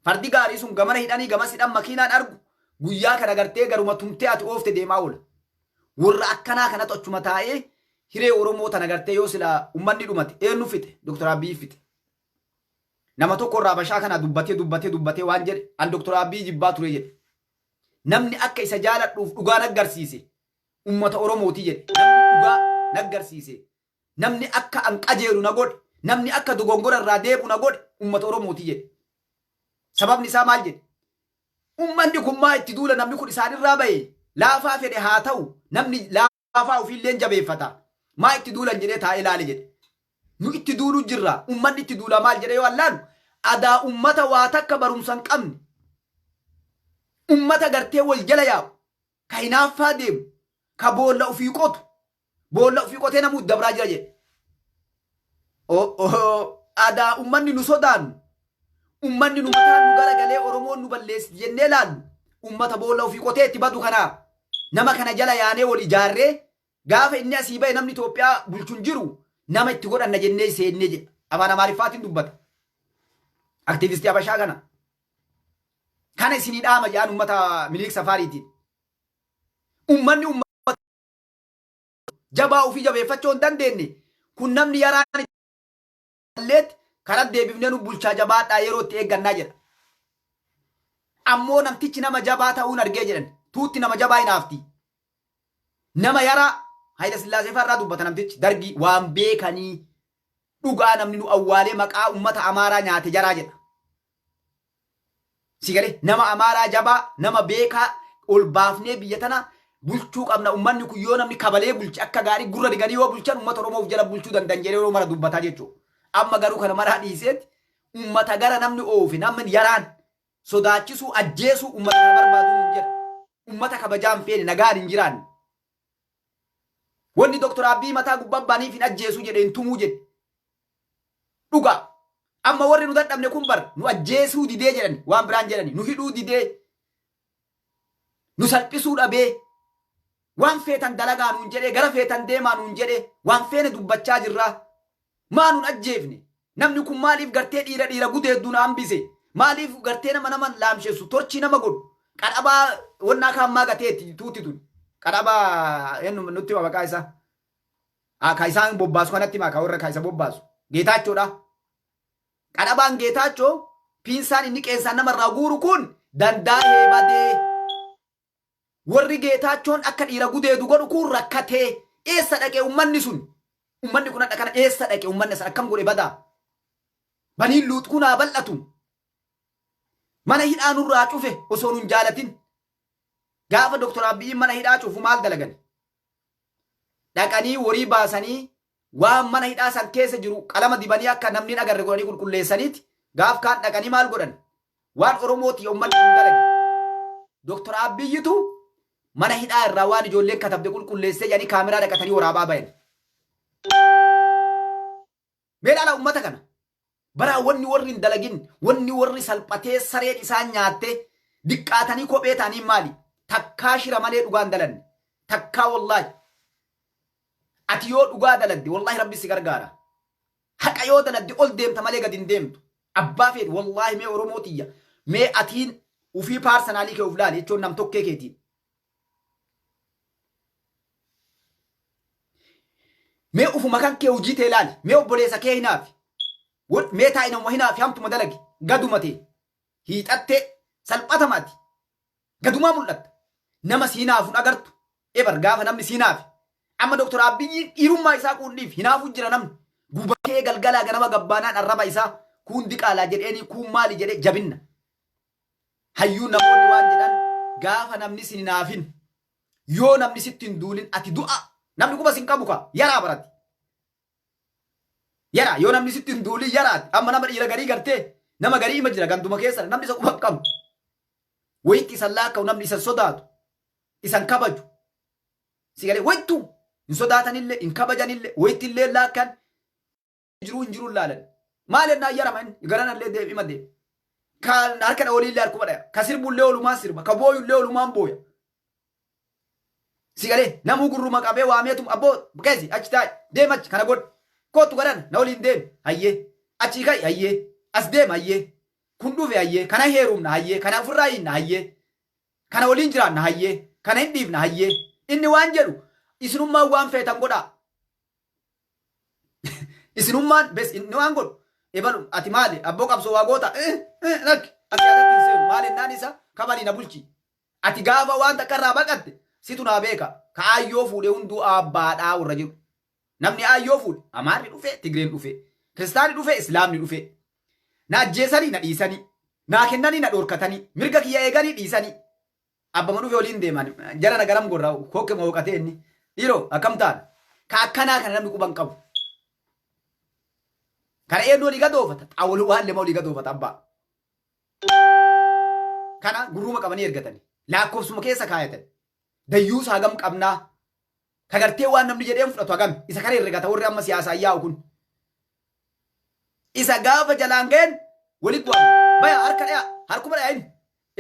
fardi gaarii sun gamana hidhanii gamas hidhan makiinaan argu guyyaa kana gartee garuma tumtee ati oofte deemaa oola. Warra akkanaa kanatu achuma taa'ee hiree Oromoo tana gartee yoo sila ummanni dhumate eenyu fixe Dr. Abiyyi fixe. Nama tokko irraa bashaa kana dubbatee waan jedhe an Dr. Abiyyi jibbaa ture jedhe. Namni akka isa jaaladhuuf dhugaa naggarsiise ummata Oromooti jedhe. Namni dhugaa naggarsiise. Namni akka an qajeelu na godhe. Namni akka dogongora irraa deebu na godhe ummata Oromooti jedhe. Sababni isaa maal jedhe? Ummanni kun maa itti duula namni kun isaanirraa bahe laafaa fedhe haa ta'u namni laafaa ofiillee jabeeffata. Maa itti duulan jedhee taa'ee ilaale jedhe. Nu itti duuluu jirra. Ummanni itti duula maal jedhe yoo allaanu adaa ummata waa takka barumsa hin qabne ummata gartee wal jala yaa'u ka hinaaffaa deemu ka boolla ofii qotu boolla ofii qotee namuu dabraa jira jedhe aadaa ummanni nu sodaannu ummanni nu mataan nu garagalee oromoon nu balleessi jennee laallu ummata boolla ofii qotee itti badu kanaa nama kana jala yaanee wal ijaarree gaafa inni asii ba'e namni Itoophiyaa bulchuun jiru nama itti godhanna jennee seennee jedha afaan amaariffaatiin dubbata aktiivistii Habashaa kana isinii dhaama jedhan ummata Minilik Safaariitiin ummanni ummata jabaa ofii jabeeffachuu hin dandeenye kun namni yaraan illeetti karaa deebifnee nu bulchaa jabaadhaa yeroo itti eeggannaa jedha ammoo namtichi nama jabaa ta'uun argee jedhan tuutti nama jabaa hinaafti nama yaraa Hayila Sillaasee farraa dubbata namtichi dargii waan beekanii dhugaa namni nu awwaalee maqaa ummata Amaaraa nyaate jaraa jedha sigalee nama Amaaraa jabaa nama beekaa ol baafnee biyya tana bulchuu qabna ummanni kun yoo namni kabalee bulche akka gaarii gurra diganii yoo bulchan ummata Oromoof jala bulchuu dandan jedhee yeroo mara dubbataa jechuudha amma garuu kana maraa dhiiseetti ummata gara namni oofe namni yaraan sodaachisuu ajjeesuu ummata kana barbaaduu hin jedha ummata kabajaan feene nagaan hin jiraanne wanni Dr. Abiy mataa gubbaa baaniif hin ajjeesuu jedhe hin tumuu jedhe dhugaa amma warri nu dadhabne kun bar nu ajjeesuu didee jedhani waan biraan jedhani nu hidhuu didee nu salphisuu dhabee waan feetan dalagaa nuun jedhee gara feetan deemaa nuun jedhee waan feene dubbachaa jirraa maa nuun ajjeefne namni kun maaliif gartee dhiira gudeedduu na hambise maaliif gartee nama laamsheessu torchii nama godhu qadhabaa wannaa kaammaa gateetti tuuti tun qadhabaa eenyu nutti maqaa isaa ka isaan bobbaasu kanatti maqaa warra ka isa bobbaasu Geetaachoodha qadhabaan Geetaachoo piinsaan inni qeensaan namarraa guuru kun dandaa'ee badee warri Geetaachoon akka dhiira gudeedu godhu kun rakkatee eessa dhaqee ummanni sun ummanni kun kana eessa dhaqee ummanni san akkam godhe badaa baniin luut kunaa bal'atu mana hidhaa nurraa cufe osoo nun jaalatin gaafa Dr. Abiy mana hidhaa cufu maal dalagan dhaqanii warii baasanii waan mana hidhaa san keessa jiru qalama dibanii akka namni agarre godhanii qulqulleessaniiti gaaf kaan dhaqanii maal godhan waan Oromooti ummanni hin dalage Dr. Abiyyitu mana hidhaa irraa waan ijoolleen katabde qulqulleessee jedhanii kaameraa dhaqatanii waraabaa bayan meedhaala ummata kana bara wanni warri hin dalagin wanni warri salphatee sareen isaan nyaatte diqqaatanii kophee ta'anii maali takkaa shira malee dhugaan dalanne takkaa wallaahi ati yoo dhugaa daladde wallaahi rabbi si gargaara haqa yoo daladde ol deemta malee gad hin deemtu abbaa fedhi wallaahi mee Oromootiyya mee atiin ufii paarsanaalii kee uf laali jechuun nam tokkee keetiin mee ufuma kan kee hojii tee laali mee obboleessa kee hinaafi mee taa'inamuma hinaafi hamtuma dalagi gadumate hiixatte salphatamaati gadumaa mul'atta nama siinaafuun agartu ebar gaafa namni siinaafi amma Dr. Abiy dhiirummaa isaa quunniif hinaafu jira namni gubakee galgalaa ganama gabbaanaan arraba isaa kun diqaalaa jedheeni kun maali jedhe jabinna hayyuu namoonni waan jedhan gaafa namni sin hinaafin yoo namni sitti hin duulin ati du'a namni kuma sin qabu ka yaraa barati yara yoo namni sitti hin duulin yaraati amma nama dhiira garii gartee nama garii ima jira ganduma keessa namni isa kuma qabu wayitti isan laakkaa'u namni isan sodaatu isan kabaju sigalee wayittu hin sodaatanillee hin kabajanillee wayitti illee laakkan jiruu hin jiruun laalan maal ennaa yaraman garanallee deebima deebi kan harkana waliillee harkuma dhaya ka sirbullee olumaan sirba ka booyullee olumaan booya sigalee namuu gurruma qabee waameetum abboo keesi achi taa'e deemachi kana godh kootu garan na waliin deemi hayyee achii ka'i hayyee as deema hayyee kun dhufe hayyee kana heerumna hayyee kana ofirraa hiinna hayyee kana waliin jiraanna hayyee kana hin dhiifna hayyee inni waan jedhu isinummaan waan feetan godhaa isinummaan bes inni waan godhu ebalu ati maali abboo qabsoo waa goota nakki ati yaadatti hin seenu maali naan isa kabali na bulchi ati gaafa waan takkarraa baqatte situ naa beeka ka aayyoo fuudhee hunduu abbaadhaa warra jiru namni aayyoo fuudhe amaarri dhufe tigreen dhufe kiristaani dhufe islaamni dhufe na ajjeesanii na dhiisanii naa kennanii na dhorkatanii mirga kiyya eeganii dhiisanii abbama dhufe waliin deeman jara na garam gorraa kokke mooqatee inni dhiiroo akkam ta'an ka akkanaa kana namni quban qabu kana eenyu olii gadoofata xawwalu waan lema olii gadoofata abbaa kana gurruma qabanii ergatani lakkoofsuma keessa kaayatan dayyuusa hagam qabnaa kagartee waan namni jedheen fudhatu hagam isa kana herregata warri amma siyaasaa yaa'u kun isa gaafa jalaan ga'een walitti waama baya harka dhaya harkuma dhayain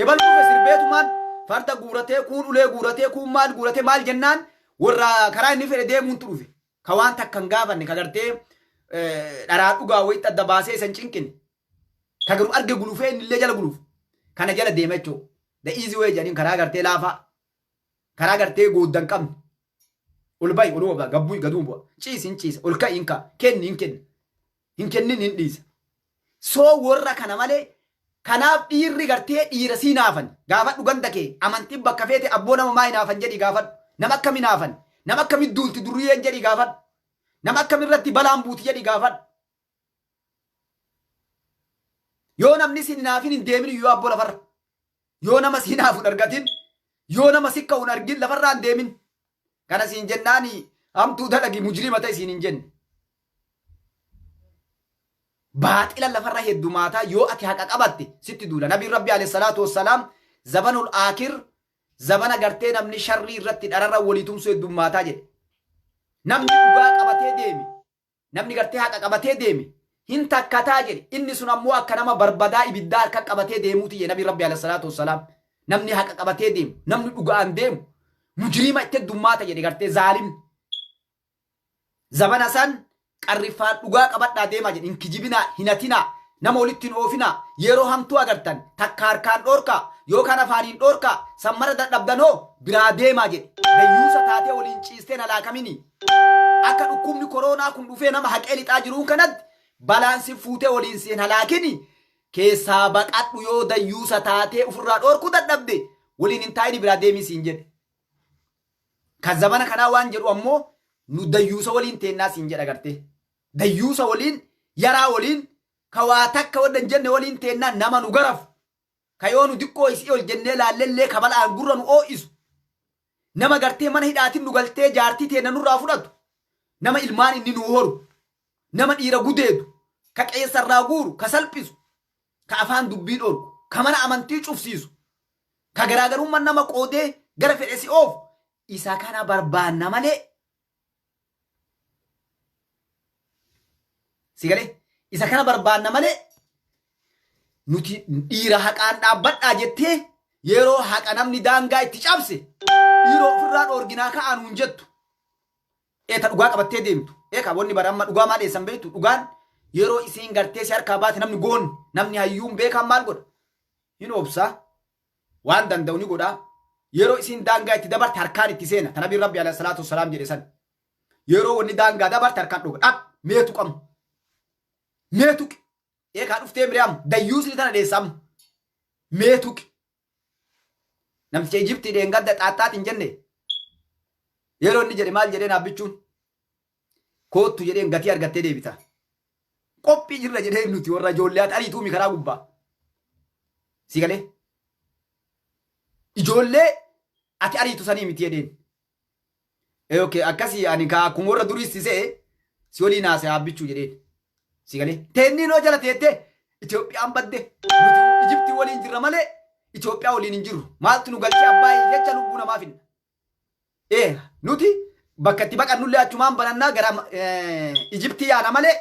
ebal dhufe sirbeetumaan farda guuratee kuun ulee guuratee kuun maal guuratee maal jennaan warra karaa inni fedhe deemuun dhufe ka waan takkan gaafanne kagartee dharaa dhugaa wayii adda baasee isan cinqine kagaru arge gulufee inni illee jala guluuf kana jala deema jechuudha the easy way jedhaniin karaa gartee laafaa karaa gartee gooddan qabne ol bayi ol waba gabbuu gaduu bu'a ciisi hin ciisa ol ka'i hin ka'a kenni hin kenni hin kennin hin dhiisa soo warra kana malee kanaaf dhiirri gartee dhiira sii naafan gaafadhu ganda kee amantiin bakka feete abboo nama maa hinaafan jedhi gaafadhu nama akkami naafan nama akkami duulti durriyyeen jedhi gaafadhu nama akkami irratti balaan buuti jedhi gaafadhu yoo namni si naafin hin deemin yoo abboo lafarra yoo nama si naafu hin argatin yoo nama si ka'u hin argin lafarraa hin deemin kana siin jennaani hamtuu dalagi mujrima ta'e siin hin jenne baaxila lafarra heddumaataa yoo ati haqa qabatte sitti duula nabiin rabbi alayhi salaatu wassalaam zabanul aakir zabana gartee namni sharrii irratti dhararra walii tumsu heddumaataa jedhe namni dhugaa qabatee deemi namni gartee haqa qabatee deemi hin takkataa jedhe inni sun ammoo akka nama barbadaa ibiddaa harka qabatee deemuuti jedhe nabiin rabbi alayhi salaatu wassalaam namni haqa qabatee deemu namni dhugaan deemu mujrima itti heddummaata jedhe gartee zaalimni zabana san qarrifaan dhugaa qabadhaa deemaa jedhe hin kijibinaa hin hatinaa nama walitti hin oofinaa yeroo hamtuu agartan takka harkaan dhoorkaa yookaan afaaniin dhoorkaa sammara dadhabdanoo biraa deemaa jedhe dayyuusa taatee waliin ciisteen halaakamini akka dhukkubni koronaa kun dhufee nama haqee lixaa jiruun kanatti balaansi fuutee waliin seen halaakini keessaa baqadhu yoo dayyuusa taatee ofirraa dhoorkuu dadhabde waliin hin taa'ini biraa deemii siin jedhe kan zabana kanaa waan jedhu ammoo nu dayyuusa waliin teennaa siin jedha gartee dayyuusa waliin yaraa waliin ka waa takka wadda hin jenne waliin teennaa nama nu garafu ka yoo nu diqqoo isii ol jennee laallellee ka balaan gurra nu oo'isu nama gartee mana hidhaatiin nu galtee jaartii teenna nurraa fudhatu nama ilmaan inni nu horu nama dhiira gudeedu ka qeessarraa guuru ka salphisu ka afaan dubbii dhorku ka mana amantii cufsiisu ka garaagarummaan nama qoodee gara fedhe si oofu isa kana barbaanna malee sigalee isa kana barbaanna malee nuti dhiira haqaan dhaabbadhaa jettee yeroo haqa namni daangaa itti cabse dhiiroo ofirraa dhoorginaa ka'aan hun jettu eeta dhugaa qabattee deemtu eeka wanni baramma dhugaa maa dheessan beektu dhugaan yeroo isiin gartee si harkaa baate namni goonni namni hayyuun beekan maal godha hin obsaa waan danda'u ni godhaa yeroo isiin daangaa itti dabarte harkaan itti seena kan nabiin rabbi alayhi salaatu wassalaam jedhe san yeroo wanni daangaa dabarte harkaan dhuga dhab meetu qabu meetuqi eekaa dhuftee miriyaam dayyuusni tana dheessamu meetuqi namticha Ijiptii dheengadda xaaxxaatiin jenne yeroo inni jedhe maal jedheen abbichuun koottu jedheen gatii argattee deebita qophii jirra jedheen nuti warra ijoollee ariituumi karaa gubbaa si galee ijoollee ati ariitu sanii miti jedheen okay akkasii ani kaa akkuma warra duriistisee si waliin haasa'e abbichuu jedheen si galee teenniin hoo jala teettee Itoophiyaan badde nuti Ijiptii waliin jirra malee Itoophiyaa waliin hin jirru maaltu nu galchee abbaayii jecha lubbuu namaa finna nuti bakka itti baqannullee achumaan banannaa gara Ijiptii yaana malee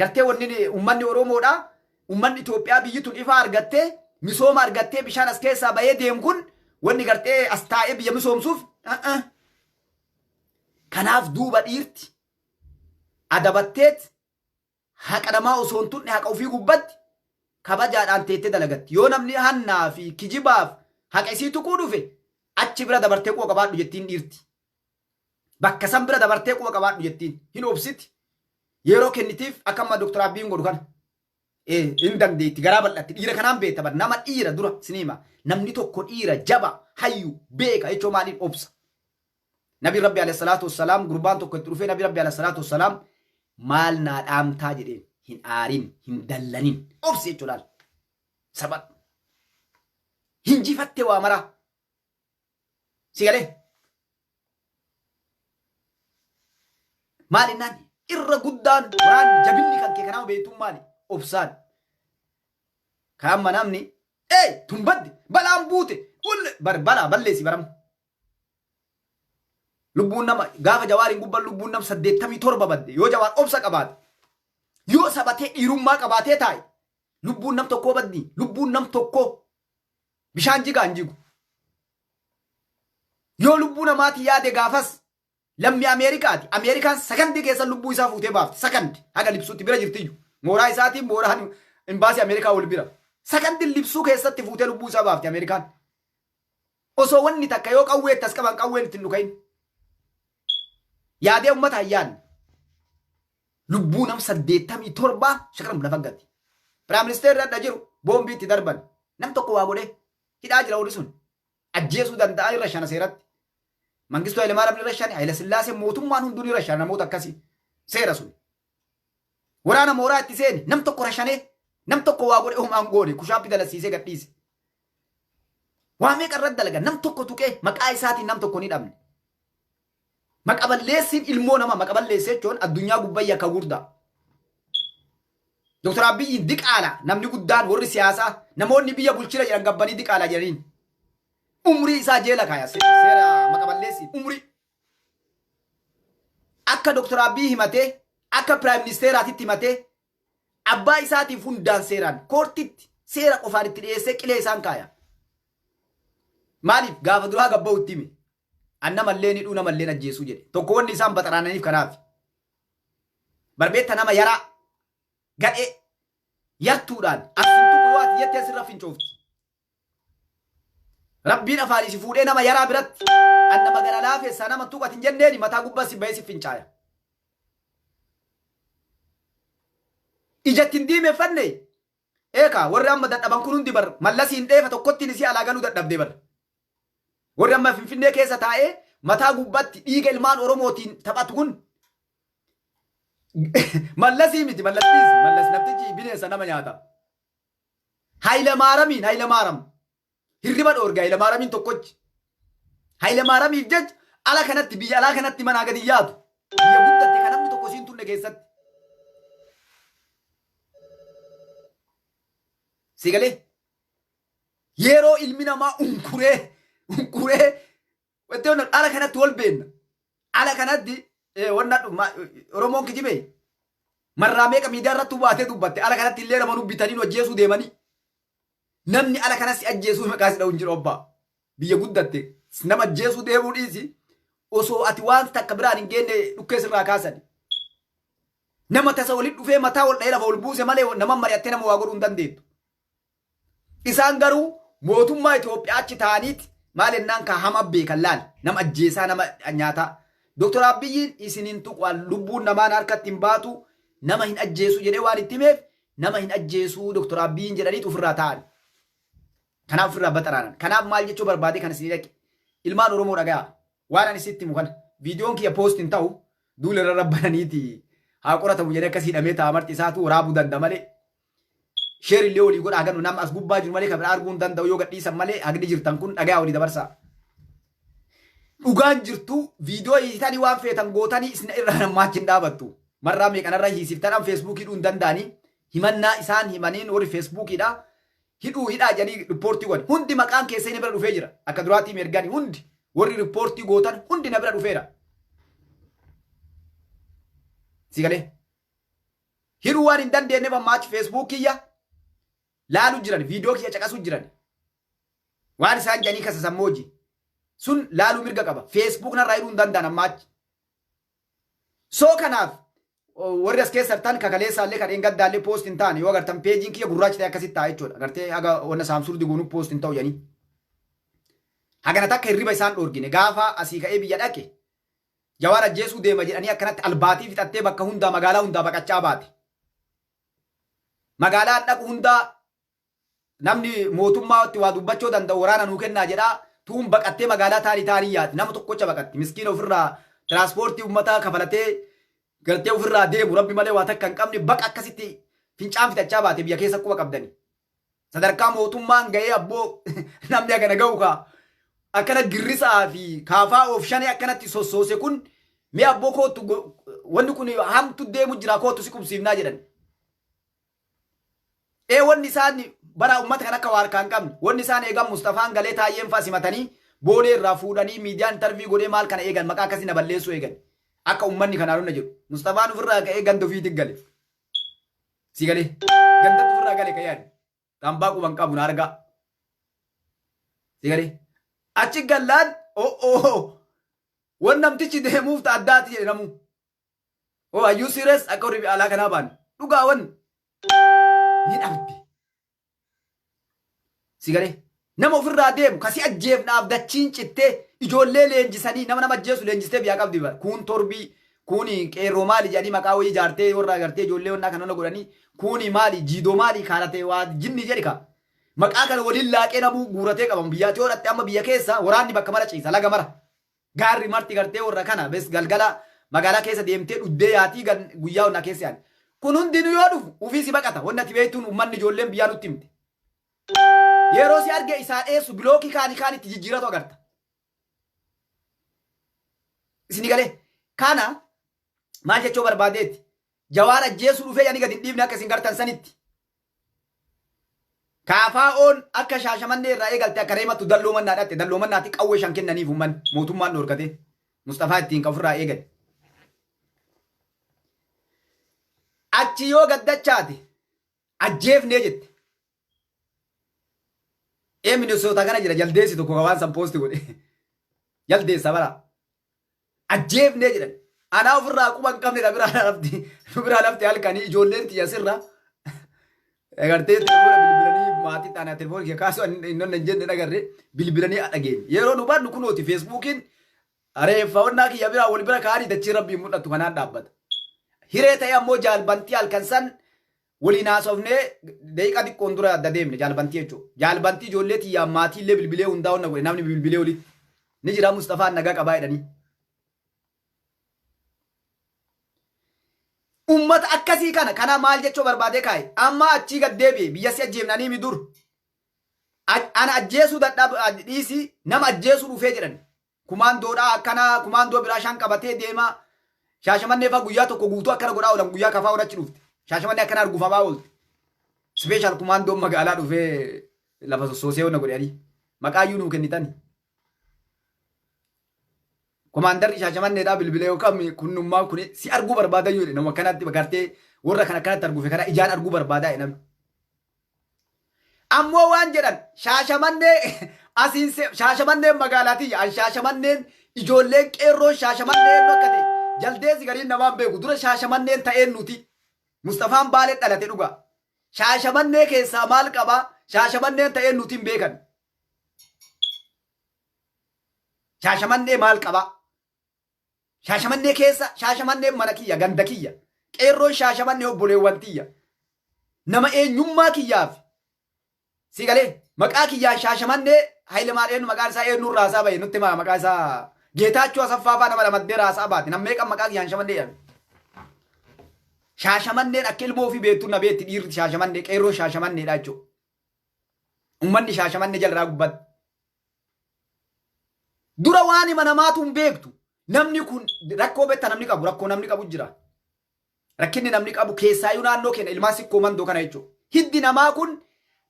gartee wanni ummanni Oromoodha ummanni Itoophiyaa biyyi tun ifaa argattee misooma argattee bishaan as keessaa bahee deemu kun wanni gartee as taa'ee biyya misoomsuuf kanaaf duuba dhiirti adabatteet haqa namaa osoo hin tunne haqa ofii gubbatti kabajaadhaan teettee dalagatti yoo namni hannaa fi kijibaaf haqa isii tuquu dhufe achi bira dabartee quba qabaadhu jettiin dhiirti bakka san bira dabartee quba qabaadhu jettiin hin obsiti yeroo kennitiif akka amma Dr. Abbiin godhu kana hin dandeetti garaa bal'atti dhiira kanaan beekta nama dhiira dura siniima namni tokko dhiira jaba hayyu beeka jechoo maaliin obsa nabi rabbi alayhi salaatu wassalaam gurbaan tokko itti dhufee nabi rabbi alayhi salaatu wassalaam maal naa dhaamtaa jedheen hin aarin hin dallanin obsi jechuudhaan sabat hinjifatte waa maraa si galee maalinnaan irra guddaan waraan jabinni kan kee kanama beektuun maali obsaan kaamma namni tumbaddi balaan buute balaa balleessi baramu. Lubbuun nama gaafa Jawaariin gubbaan lubbuun nama 87 badde yoo Jawaar obsa qabaate yoo sabatee dhiirummaa qabaatee taa'e lubbuun nam tokkoo baddi lubbuun nam tokkoo bishaan jigaan jigu. Yoo lubbuu namaati yaade gaafas lammii Ameerikaati. Ameerikaan sakandii keessa lubbuu isaa fuutee baafti. Sakandi haga libsuutti bira jirtiyyu. Mooraa isaatiin mooraan imbaasii Ameerikaa wal bira. Sakandii libsuu keessatti fuutee lubbuu isaa baafti Ameerikaan. Osoo wanni takka yoo qawweetti as qaban qawween ittiin dhukayin. Yaadee uummata ayyaanni. Lubbuu nam 87 shakaram lafa gatti. Piraayim ministeerri adda jiru boombii itti darban. Nam tokko waa godhee hidhaa jira warri sun. Ajjeesuu danda'a irra shana seeratti. Mangistuu Hayilemaariyaam irra shani, Hayila Sillaasee mootummaan hunduun irra shana namoota akkasii seera sun. Waraana mooraa itti seeni nam tokko rashanee nam tokko waa godhe homaan goone kushaappi dalasiisee gadhiise. Waa meeqa irratti dalaga nam tokko tuqee maqaa isaatiin nam tokko ni dhabne. Maqaballeessiin ilmoo nama maqaballeessee jechuun addunyaa gubbayyaa akka guddaa. Dr. Abiyyiin diqaala namni guddaan warri siyaasaa namoonni biyya bulchina jiran gabbanii diqaala jedhaniin. Umrii isaa jeela kaaya seera maqaballeessiin umrii. Akka Dr. Abiyyi himatee akka Piraayim Ministeeraatitti himatee abbaa isaatiif hundaan seeraan koortitti seera qofaan itti dhiyeessee qilee isaan kaaya. Maaliif gaafa duraa gabba'u itti hime? Anna mallee ni dhuuna mallee ajjeesuu jedhe. Tokko wanni isaan baxaraananiif kanaaf. Barbeetta nama yaraa gadhee yartuudhaan asintu kuwaati jettee asirra fincoofti. Rabbiin afaan isi fuudhee nama yaraa biratti anna magana laafeessaa nama tuqatin jenneeni mataa gubbaa si bahee si fincaaya. Ijattiin diimeeffanne eekaa warri amma dadhaban kun hundi bar mallasiin dheefa tokkottiin isii alaa galuu dadhabdee bar. Warri amma Finfinnee keessa taa'ee mataa gubbaatti dhiiga ilmaan Oromootiin taphatu kun mallasii miti mallas naftichi bineensa nama nyaata. Hayilemaariyaam hirriba dhoorga Hayilemaariyaamiin tokkochi. Hayilemaariyaamiif jecha ala kanatti biyya alaa kanatti manaa gadi yaatu. Biyya guddatte kan namni tokko siin tunne keessatti. Sigalee yeroo ilmi namaa unkuree ala kanatti wal beenna. Ala kanatti wanna Oromoon kijibee marraa meeqa miidiyaa irratti baatee dubbatte ala kanatti illee nama nubbitanii ajjeesuu deemanii. Namni ala kanas si ajjeesuu maqaa si dha'uun jiru obbaa. Biyya guddatte nama ajjeesuu deemuu dhiisi osoo ati waan takka biraan hin geenne dhukkee sirraa kaasan. Nama tasa walitti dhufee mataa wal dha'ee lafa ol buuse malee nama mari'attee nama waa godhuu hin dandeettu. Isaan garuu mootummaa Itoophiyaa achi ta'aniiti maal ennaan kaa hama beekan laal nama ajjeesaa nama nyaataa. Dr. Abiyyiin isiniin tuqaan lubbuun namaan harkatti hin baatu nama hin ajjeesuu jedhee waan itti himeef nama hin ajjeesuu Dr. Abiyyiin jedhaniit ofirraa ta'an. Kanaaf ofirraa baxaraanan. Kanaaf maal jechuu barbaade kan isin dhaqe. Ilmaan Oromoo dhaga'a. Waan ani sitti himu kana. Viidiyoon kiyya poostii hin ta'u duula irra rabbananiiti haa qoratamu jedhee akkas hidhamee ta'a marti isaatu waraabuu danda'a malee. Sheer illee olii godhaa ganu nama as gubbaa jiru malee kan biraa arguu hin danda'u yoo gadhiisan malee hagdi jirtan kun dhagaa olii dabarsaa. Dhugaan jirtu viidiyoo hiitanii waan feetan gootanii isin irraa namaachi hin dhaabattu. Marraa meeqanarra hiisiftan feesbuukii hidhuu hin danda'anii himannaa isaan himaniin warri feesbuukiidha. Hidhaa jedhanii riippoortii godhan hundi maqaan keessa inni bira dhufee jira. Akka duraatii erganii hundi warri riippoortii gootan hundi na bira dhufeera. Sigalee hidhuu waan hin dandeenyeef ammaachi feesbuukiyya laaluu jiran viidiyoo kiyya caqasuu jiran waan isaan jedhanii kasasan mooji. Sun laaluu mirga qaba. Facebook narraa hidhuu hin danda'an ammaachi. Soo kanaaf warri as keessa tan kakaleessaallee kan gadaallee post hin taane yoo agartan peejiin kiyya gurraacha ta'e akkasitti ta'a jechuudha. Agartee haga wanna saamsuur diguunuu post hin ta'u jedhanii. Hagana takka hirriba isaan dhoorgine gaafa asii ka'ee biyya dhaqe Jawaar ajjeesuu deema jedhanii akkanatti albaatii fixattee bakka hundaa magaalaa hundaa baqachaa baate. Magaalaa dhaqu hundaa namni mootummaatti waa dubbachuu danda'u waraana nuu kennaa jedhaa. Tuun baqattee magaalaa taanii yaati nama tokkocha baqatti miskiina ofirraa tiraanspoortii uummataa kafalatee galtee ofirraa deemu rabbi malee waa takka hin qabne baqa akkasitti fincaan fitachaa baate biyya keessa quba qabdani. Sadarkaa mootummaan ga'ee abboo namni akkana ga'u kaa akkana girrisaa fi kaafaa of shanee akkanatti sossoose kun mee abboo kootu wanni kun hamtu deemu jira kootu si qubsiifnaa jedhan. wanni isaan bara ummata kan akka waarkaan qabne wanni isaan eegan Mustafaan galee taayyeen faa simatanii boolee irraa fuudhanii miidiyaan intervii godhee maal kana eegan maqaa akkasii na balleessuu eegan akka ummanni kanaan hunda jedhu Mustafaan ofirraa ka'ee ganda ofiitti gale si galee ganda ofirraa gale ka'ee tambaa quban qabu na argaa si galee achi gallaan wan namtichi deemuuf ta addaati jedhe namu ayyuu sirees akka horii alaa kanaa baan dhugaa wan ni dhabde si galee nama ofirraa deemu kasi ajjeefnaaf dachiin cittee ijoollee leenjisanii nama ajjeesu leenjistee biyyaa qabdi kun torbii kun qeerroo maali jedhanii maqaa wayii jaartee warra agartee ijoollee wannaa kana godhanii kun maali jiidoo maali kaalatee waa jinni jedhi ka maqaa kana waliin laaqee namuu guuratee qaban biyyaatti hodhatte amma biyya keessa waraanni bakka mara ciisa laga mara gaarri marti gartee warra kana bes galgala magaalaa keessa deemtee dhuddee yaatii guyyaa wannaa keessa yaani kun hundinuu yoo dhufu ufiisi baqata wanna ati beektuun ummanni ijoolleen biyyaa nutti himte yeroo si arge isaa dheessu bilookii kaanii itti jijjiiratu agarta isini galee kana maal jechuu barbaadeetti Jawaar ajjeesuu dhufee yani gadi dhiibne akka isin gartan sanitti kaafaa'oon akka shaashamannee irraa eegalte akka reematu dalloo mannaa dhatte dalloo mannaatti qawwee shan kennaniif umman mootummaan dhorkate Mustafaa ittiin qafurraa eegale achi yoo gaddachaate ajjeefnee jette Minnesota kana jira jaldeessi tokko waan san poosti godhe jaldeessa bara ajjeefnee jedhan anaa ofirraa quban qabne biraa lafti halkanii ijoolleen tiyya sirra agartee telefoona bilbilanii maatii taanaa telefoona kee kaasuu inni jenne dhagarre bilbilanii dhageen yeroo nu baadnu kunooti feesbuukiin reeffawannaa kiyya biraa wal bira kaanii dachii rabbiin mul'attu kanaan dhaabbata hiree ta'e ammoo jaalbantii halkan san waliin haasofnee daqiiqa xiqqoon dura adda deemne jaalbantii jechuudha. Jaalbantii ijoollee tiyyaa maatii illee bilbilee hundaa'uun na godhe namni bilbilee walitti ni jira Mustafaan nagaa qabaa jedhanii. Uummata akkasii kana maal jechuu barbaadee kaa'e amma achii gad deebi'e biyya si ajjeefnanii mi dur. Ana ajjeesuu dhiisii nama ajjeesuu dhufee jedhan kumaandoodhaa akkana kumaandoo biraa shan qabatee deema shaashamannee fa'aa guyyaa tokko guutuu akkana godhaa oolan guyyaa kafaa oolachi dhufte. Shaashamannee akkana arguufamaa oolte. Special kumaandoon magaalaa dhufee lafa sossoosee honna godhanii maqaayyuu nuu kennitani. Komaandarri shaashamanneedhaa bilbilee yookaan kunnummaa kun si arguu barbaadan yoo nama kanatti bagartee warra kana kanatti arguufe kana ijaan arguu barbaadaa namni. Ammoo waan jedhan shaashamannee asiin shaashamanneen magaalaati shaashamanneen ijoolleen qeerroo shaashamanneen akka ta'e jaldeessi gariin namaan beeku dura shaashamanneen ta'een nuti Mustafaan Baalee dhalate dhugaa. Shaashamannee keessaa maal qabaa shaashamanneen ta'een nuti hin beekan. Shaashamannee maal qabaa? Shaashamannee keessa shaashamanneen mana kiyya ganda kiyya qeerroon shaashamannee obboleewwan tiyya nama eenyummaa kiyyaaf si galee maqaa kiyyaan shaashamannee Hayilemaadheen maqaan isaa eenyuun raasaa bahe nutti maqaa isaa Geetaachoo Asaffaa nama lamaddee raasaa baate nama meeqan maqaa kiyyaan shaashamannee jedhame. Shaashamanneen akka ilmoo ofii beektu na beetti dhiirri shaashamannee qeerroon shaashamanneedha jechuudha. Uummanni shaashamannee jalraa gubbatti. Dura waan hima namaatu hin beektu. Namni kun rakkoo beekta namni qabu rakkoo namni qabu jira. Rakkinni namni qabu keessaayyuu naannoo keenya ilmaan sikkoo mandoo kana jechuudha. Hiddi namaa kun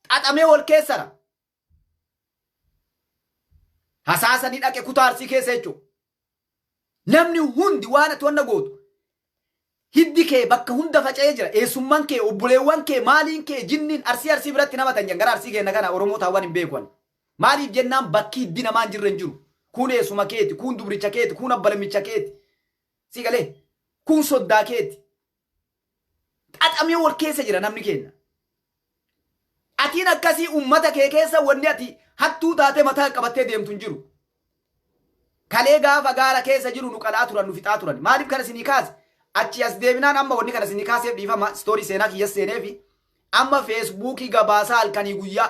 xaxamee wal keessara. Hasaasanii dhaqe kutaa arsii keessa jechuudha. Namni hundi waan ati wanna gootu. Hiddi kee bakka hunda faca'ee jira. Eessummaan kee obboleewwan kee maaliin kee jinniin arsii biratti nama tan gara arsii keenya kana Oromoo taawwan hin beekuan. Maaliif jennaan bakki hiddi namaa hin jirre hin jiru. Kun eessuma keeti, kun dubricha keeti, kun abbalamicha keeti. Si galee, kun soddaa keeti. Xaxamee wal keessa jira namni keenya. Atiin akkasii uummata kee keessa wanni ati hattuu taatee mataa qabattee deemtu hin jiru. Kalee gaafa gaara keessa jiru nu qalaa turan, nu fixaa turan. Maaliif kana isinii kaase? Achi as deebinaan amma wanni kana isinii kaaseef dhiifama stoorii seenaa kiyya seeneefi amma feesbuukii gabaasaa halkanii guyyaa.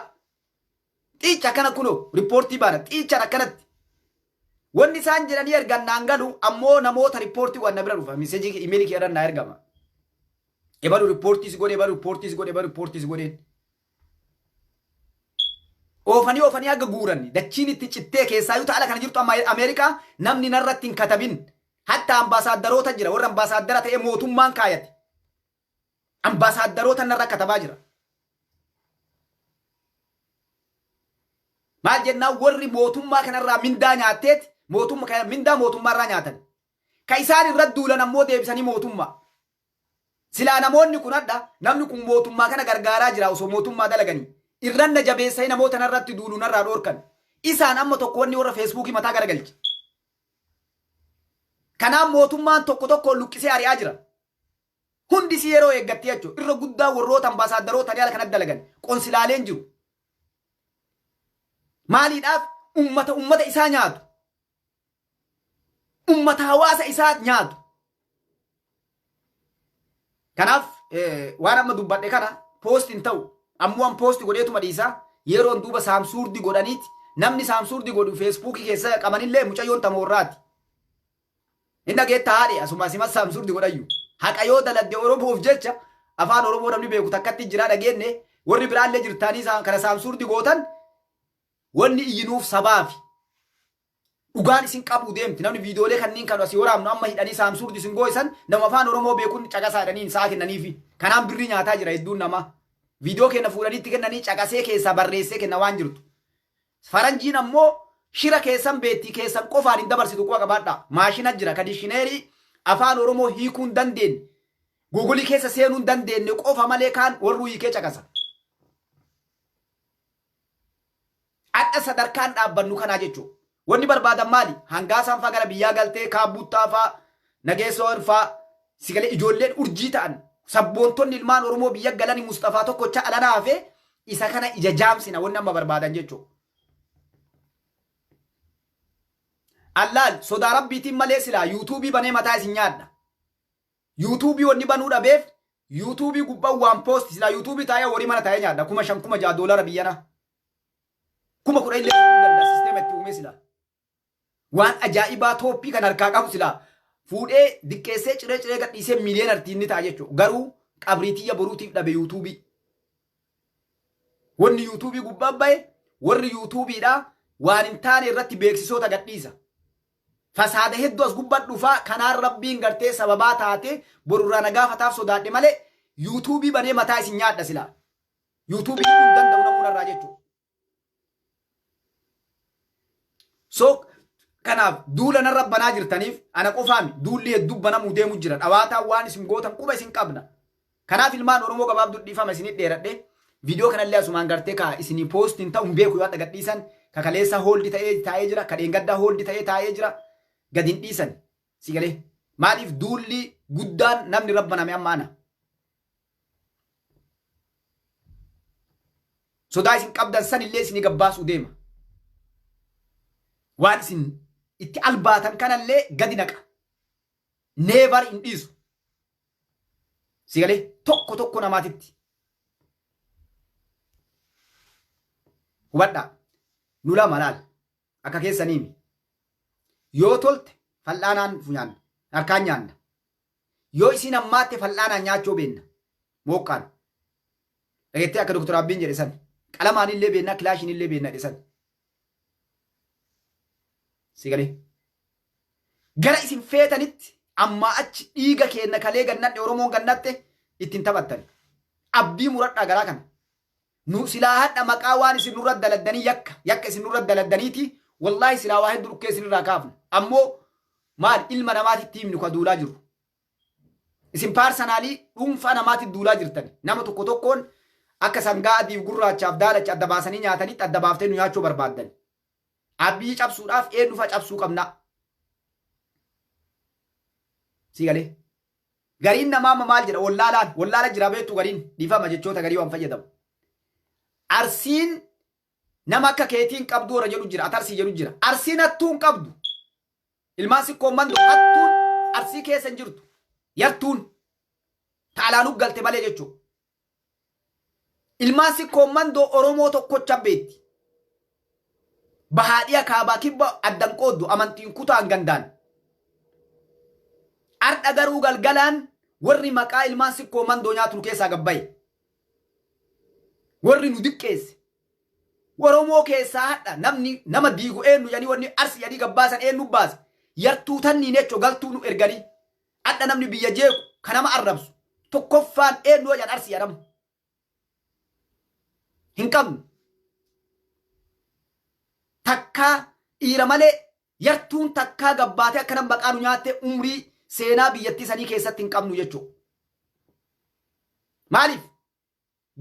Xiicha kana kunoo riippoortii baana xiichaan akkanatti. Wanni isaan jedhanii ergannaan galu ammoo namoota riippoortii waan na bira dhufa miseejii imeelii kee irraan ergama. Ebalu riippoortiis godhe ebalu riippoortiis godhe ebalu riippoortiis godheen. Oofanii akka guuranni dachiin itti cittee keessaayyuu taala kana jirtu amma Ameerikaa namni narratti hin katabin. Hatta ambaasaadarota jira warra ambaasaaddara ta'e mootummaan kaayate. Ambaasaadarota narra katabaa jira. maal jennaan warri mootummaa kanarraa mindaa nyaatteet mindaa mootummaarraa nyaatan ka isaan irra duulan ammoo deebisanii mootummaa silaa namoonni kun adda namni kun mootummaa kana gargaaraa jira osoo mootummaa dalaganii irranna jabeessanii namoota narratti duuluu narraa dhoorkan isaan amma tokko wanni warra feesbuukii mataa garagalche kanaaf mootummaan tokko luqqisee ari'aa jira hundi si yeroo eeggatti jechuudha irra guddaa warroota ambaasaadaroo tajaajila kanatti dalagan qonsilaaleen jiru maaliidhaaf ummata isaa nyaatu ummata hawaasa isaa nyaatu kanaaf waan amma dubbadhe kana poost hin ta'u ammoo an poost godheetuma dhiisaa yeroon duuba saamsuurdi godhaniiti namni saamsuurdi godhu feesbuukii keessa qabanillee mucayyoon tamoorraati inni dhageetta haadhe asuma simas saamsuurdi godhayyu haqa yoo daladde oromoof jecha afaan oromoo namni beeku takkatti jira dhageenne warri biraallee jirtaanii kana saamsuurdi gootan wanni iyyinuuf sabaafi dhugaan isin qabu deemti namni viidiyoolee kanneen kan asii waraabnu amma hidhanii saamsuurdi isin gooyisan nama afaan oromoo beekuun caqasaa hidhanii isaa kennaniifi kanaan birrii nyaataa jira hedduun namaa viidiyoo kenna fuudhaniitti kennanii caqasee keessaa barreessee kenna waan jirtu faranjiin ammoo shira keessan beettii keessan qofaan hin dabarsitu quba qabaadha maashina jira kadishineerii afaan oromoo hiikuu hin dandeenye guugulii keessa seenuu hin dandeenye qofa malee kaan warruu hiikee caqasa adda sadarkaan dhaabbannu kanaa jechuudha wanni barbaadan maali hangaasaan faa gara biyyaa galtee kaabuttaa faa nageessoon faa sigalee ijoolleen urjii ta'an sabboontonni ilmaan oromoo biyya galani mustafaa tokkocha alanaa fe isa kana ija jaamsina wanni amma barbaadan jechuudha allaal sodaa rabbiitiin malee silaa yuutuubii banee mataa isin nyaadha yuutuubii wanni banuu dhabeef yuutuubii gubbaan waan poost silaa yuutuubii taa'ee warii mana taa'ee nyaadha $5,000 biyyana 10,000 illee ganda sisteema itti uume silaa waan ajaa'ibaa tooppii kan harkaa qabu silaa fuudhee diqqeessee ciree gadhiisee miiliyoona artiinni ta'a jechuudha garuu qabriitiyya boruutiif dhabe yuutuubii wanni yuutuubii gubbaan bahe warri yuutuubiidhaa waan hin taane irratti beeksisoota gadhiisa fasaada hedduu as gubbaan dhufaa kanaan rabbiin gartee sababaa taate borurraa nagaafataaf sodaadhe malee yuutuubii banee mataa isin nyaadha silaa yuutuubii hin danda'u namuunarraa jechuudha so kanaaf duula narra banaa jirtaniif ana qofaami duulli hedduu banamuu deemu jira dhawaataan waan isin gootan quba isin qabna kanaaf ilmaan oromoo gabaabduu dhiifama isinit dheeradhe viidiyoo kanallee asumaan gartee ka isinii poostiin ta'u hin beeku yoo adda gadhiisan ka kaleessa hooldi ta'ee taa'ee jira ka dheengaddaa hooldi ta'ee taa'ee jira gadin dhiisan si galee maaliif duulli guddaan namni rabbaname amma ana sodaa isin qabdan san illee isinii gabbaasuu deema waan isin itti albaatan kanallee gadi naqa neevar hin dhiisu si galee tokko namaatitti hubadha nu lama laal akka keessaniimi yoo tolte fal'aanaan funyaanna harkaan nyaanna yoo isin ammaatte fal'aanaan nyaachoo beenna mooqqaan dhageettee akka doktor Abbiin jedhe san qalamaan illee beenna kilaashin illee beenna jedhe san si galee gara isin feetanitti amma achi dhiiga keenna kalee gannadhe oromoon gannatte ittiin taphattan abdii muradhaa garaa kana nu silaa hadha maqaa waan isin nurra daladdanii yakka isin nurra daladdaniiti wallahi silaa waa hedduu dhukkee isin irraa kaafnu ammoo maal ilma namaatitti himnu ka duulaa jiru isin paarsanaalii dhuunfaa namaatti duulaa jirtan nama tokkoon akka sangaa adiif gurraachaaf daalacha adda baasanii nyaatanitti adda baaftee nu nyaachuu barbaaddan abbii cabsuudhaaf eenyufa cabsuu qabna si galee gariin namaa maal jedha wallaala jira beektu gariin dhiifama jechoota garii waan fayyadamu arsiin nama akka keetiin qabdu warra jedhu jira atarsii jedhu jira arsiin hattuun qabdu ilmaan sikkoon mandoo hattuun arsii keessa hin jirtu yartuun taalaanuuf galte malee jechuudha ilmaan sikkoon mandoo oromoo tokkocha beetti bahaadhiya kaabaa kibba addan qooddu amantiin kutaan gandaan ardha garuu galgalaan warri maqaa ilmaan sikkoo mandoo nyaatu keessaa gabbaye warri nu diqqeesse oromoo keessaa hadha namni nama diigu eenyu yani wanni arsi yadii gabbaasan eenyu baase yartuu tanniin jecho galtuu nu erganii hadha namni biyya jeeku kanama arrabsu tokkoffaan eenyu yan arsi yadamu hin qabnu takkaa dhiira malee yartuun takkaa gabbaatee akka nama baqaanu nyaattee umrii seenaa biyyattii sanii keessatti hin qabnu jechuudha. Maaliif?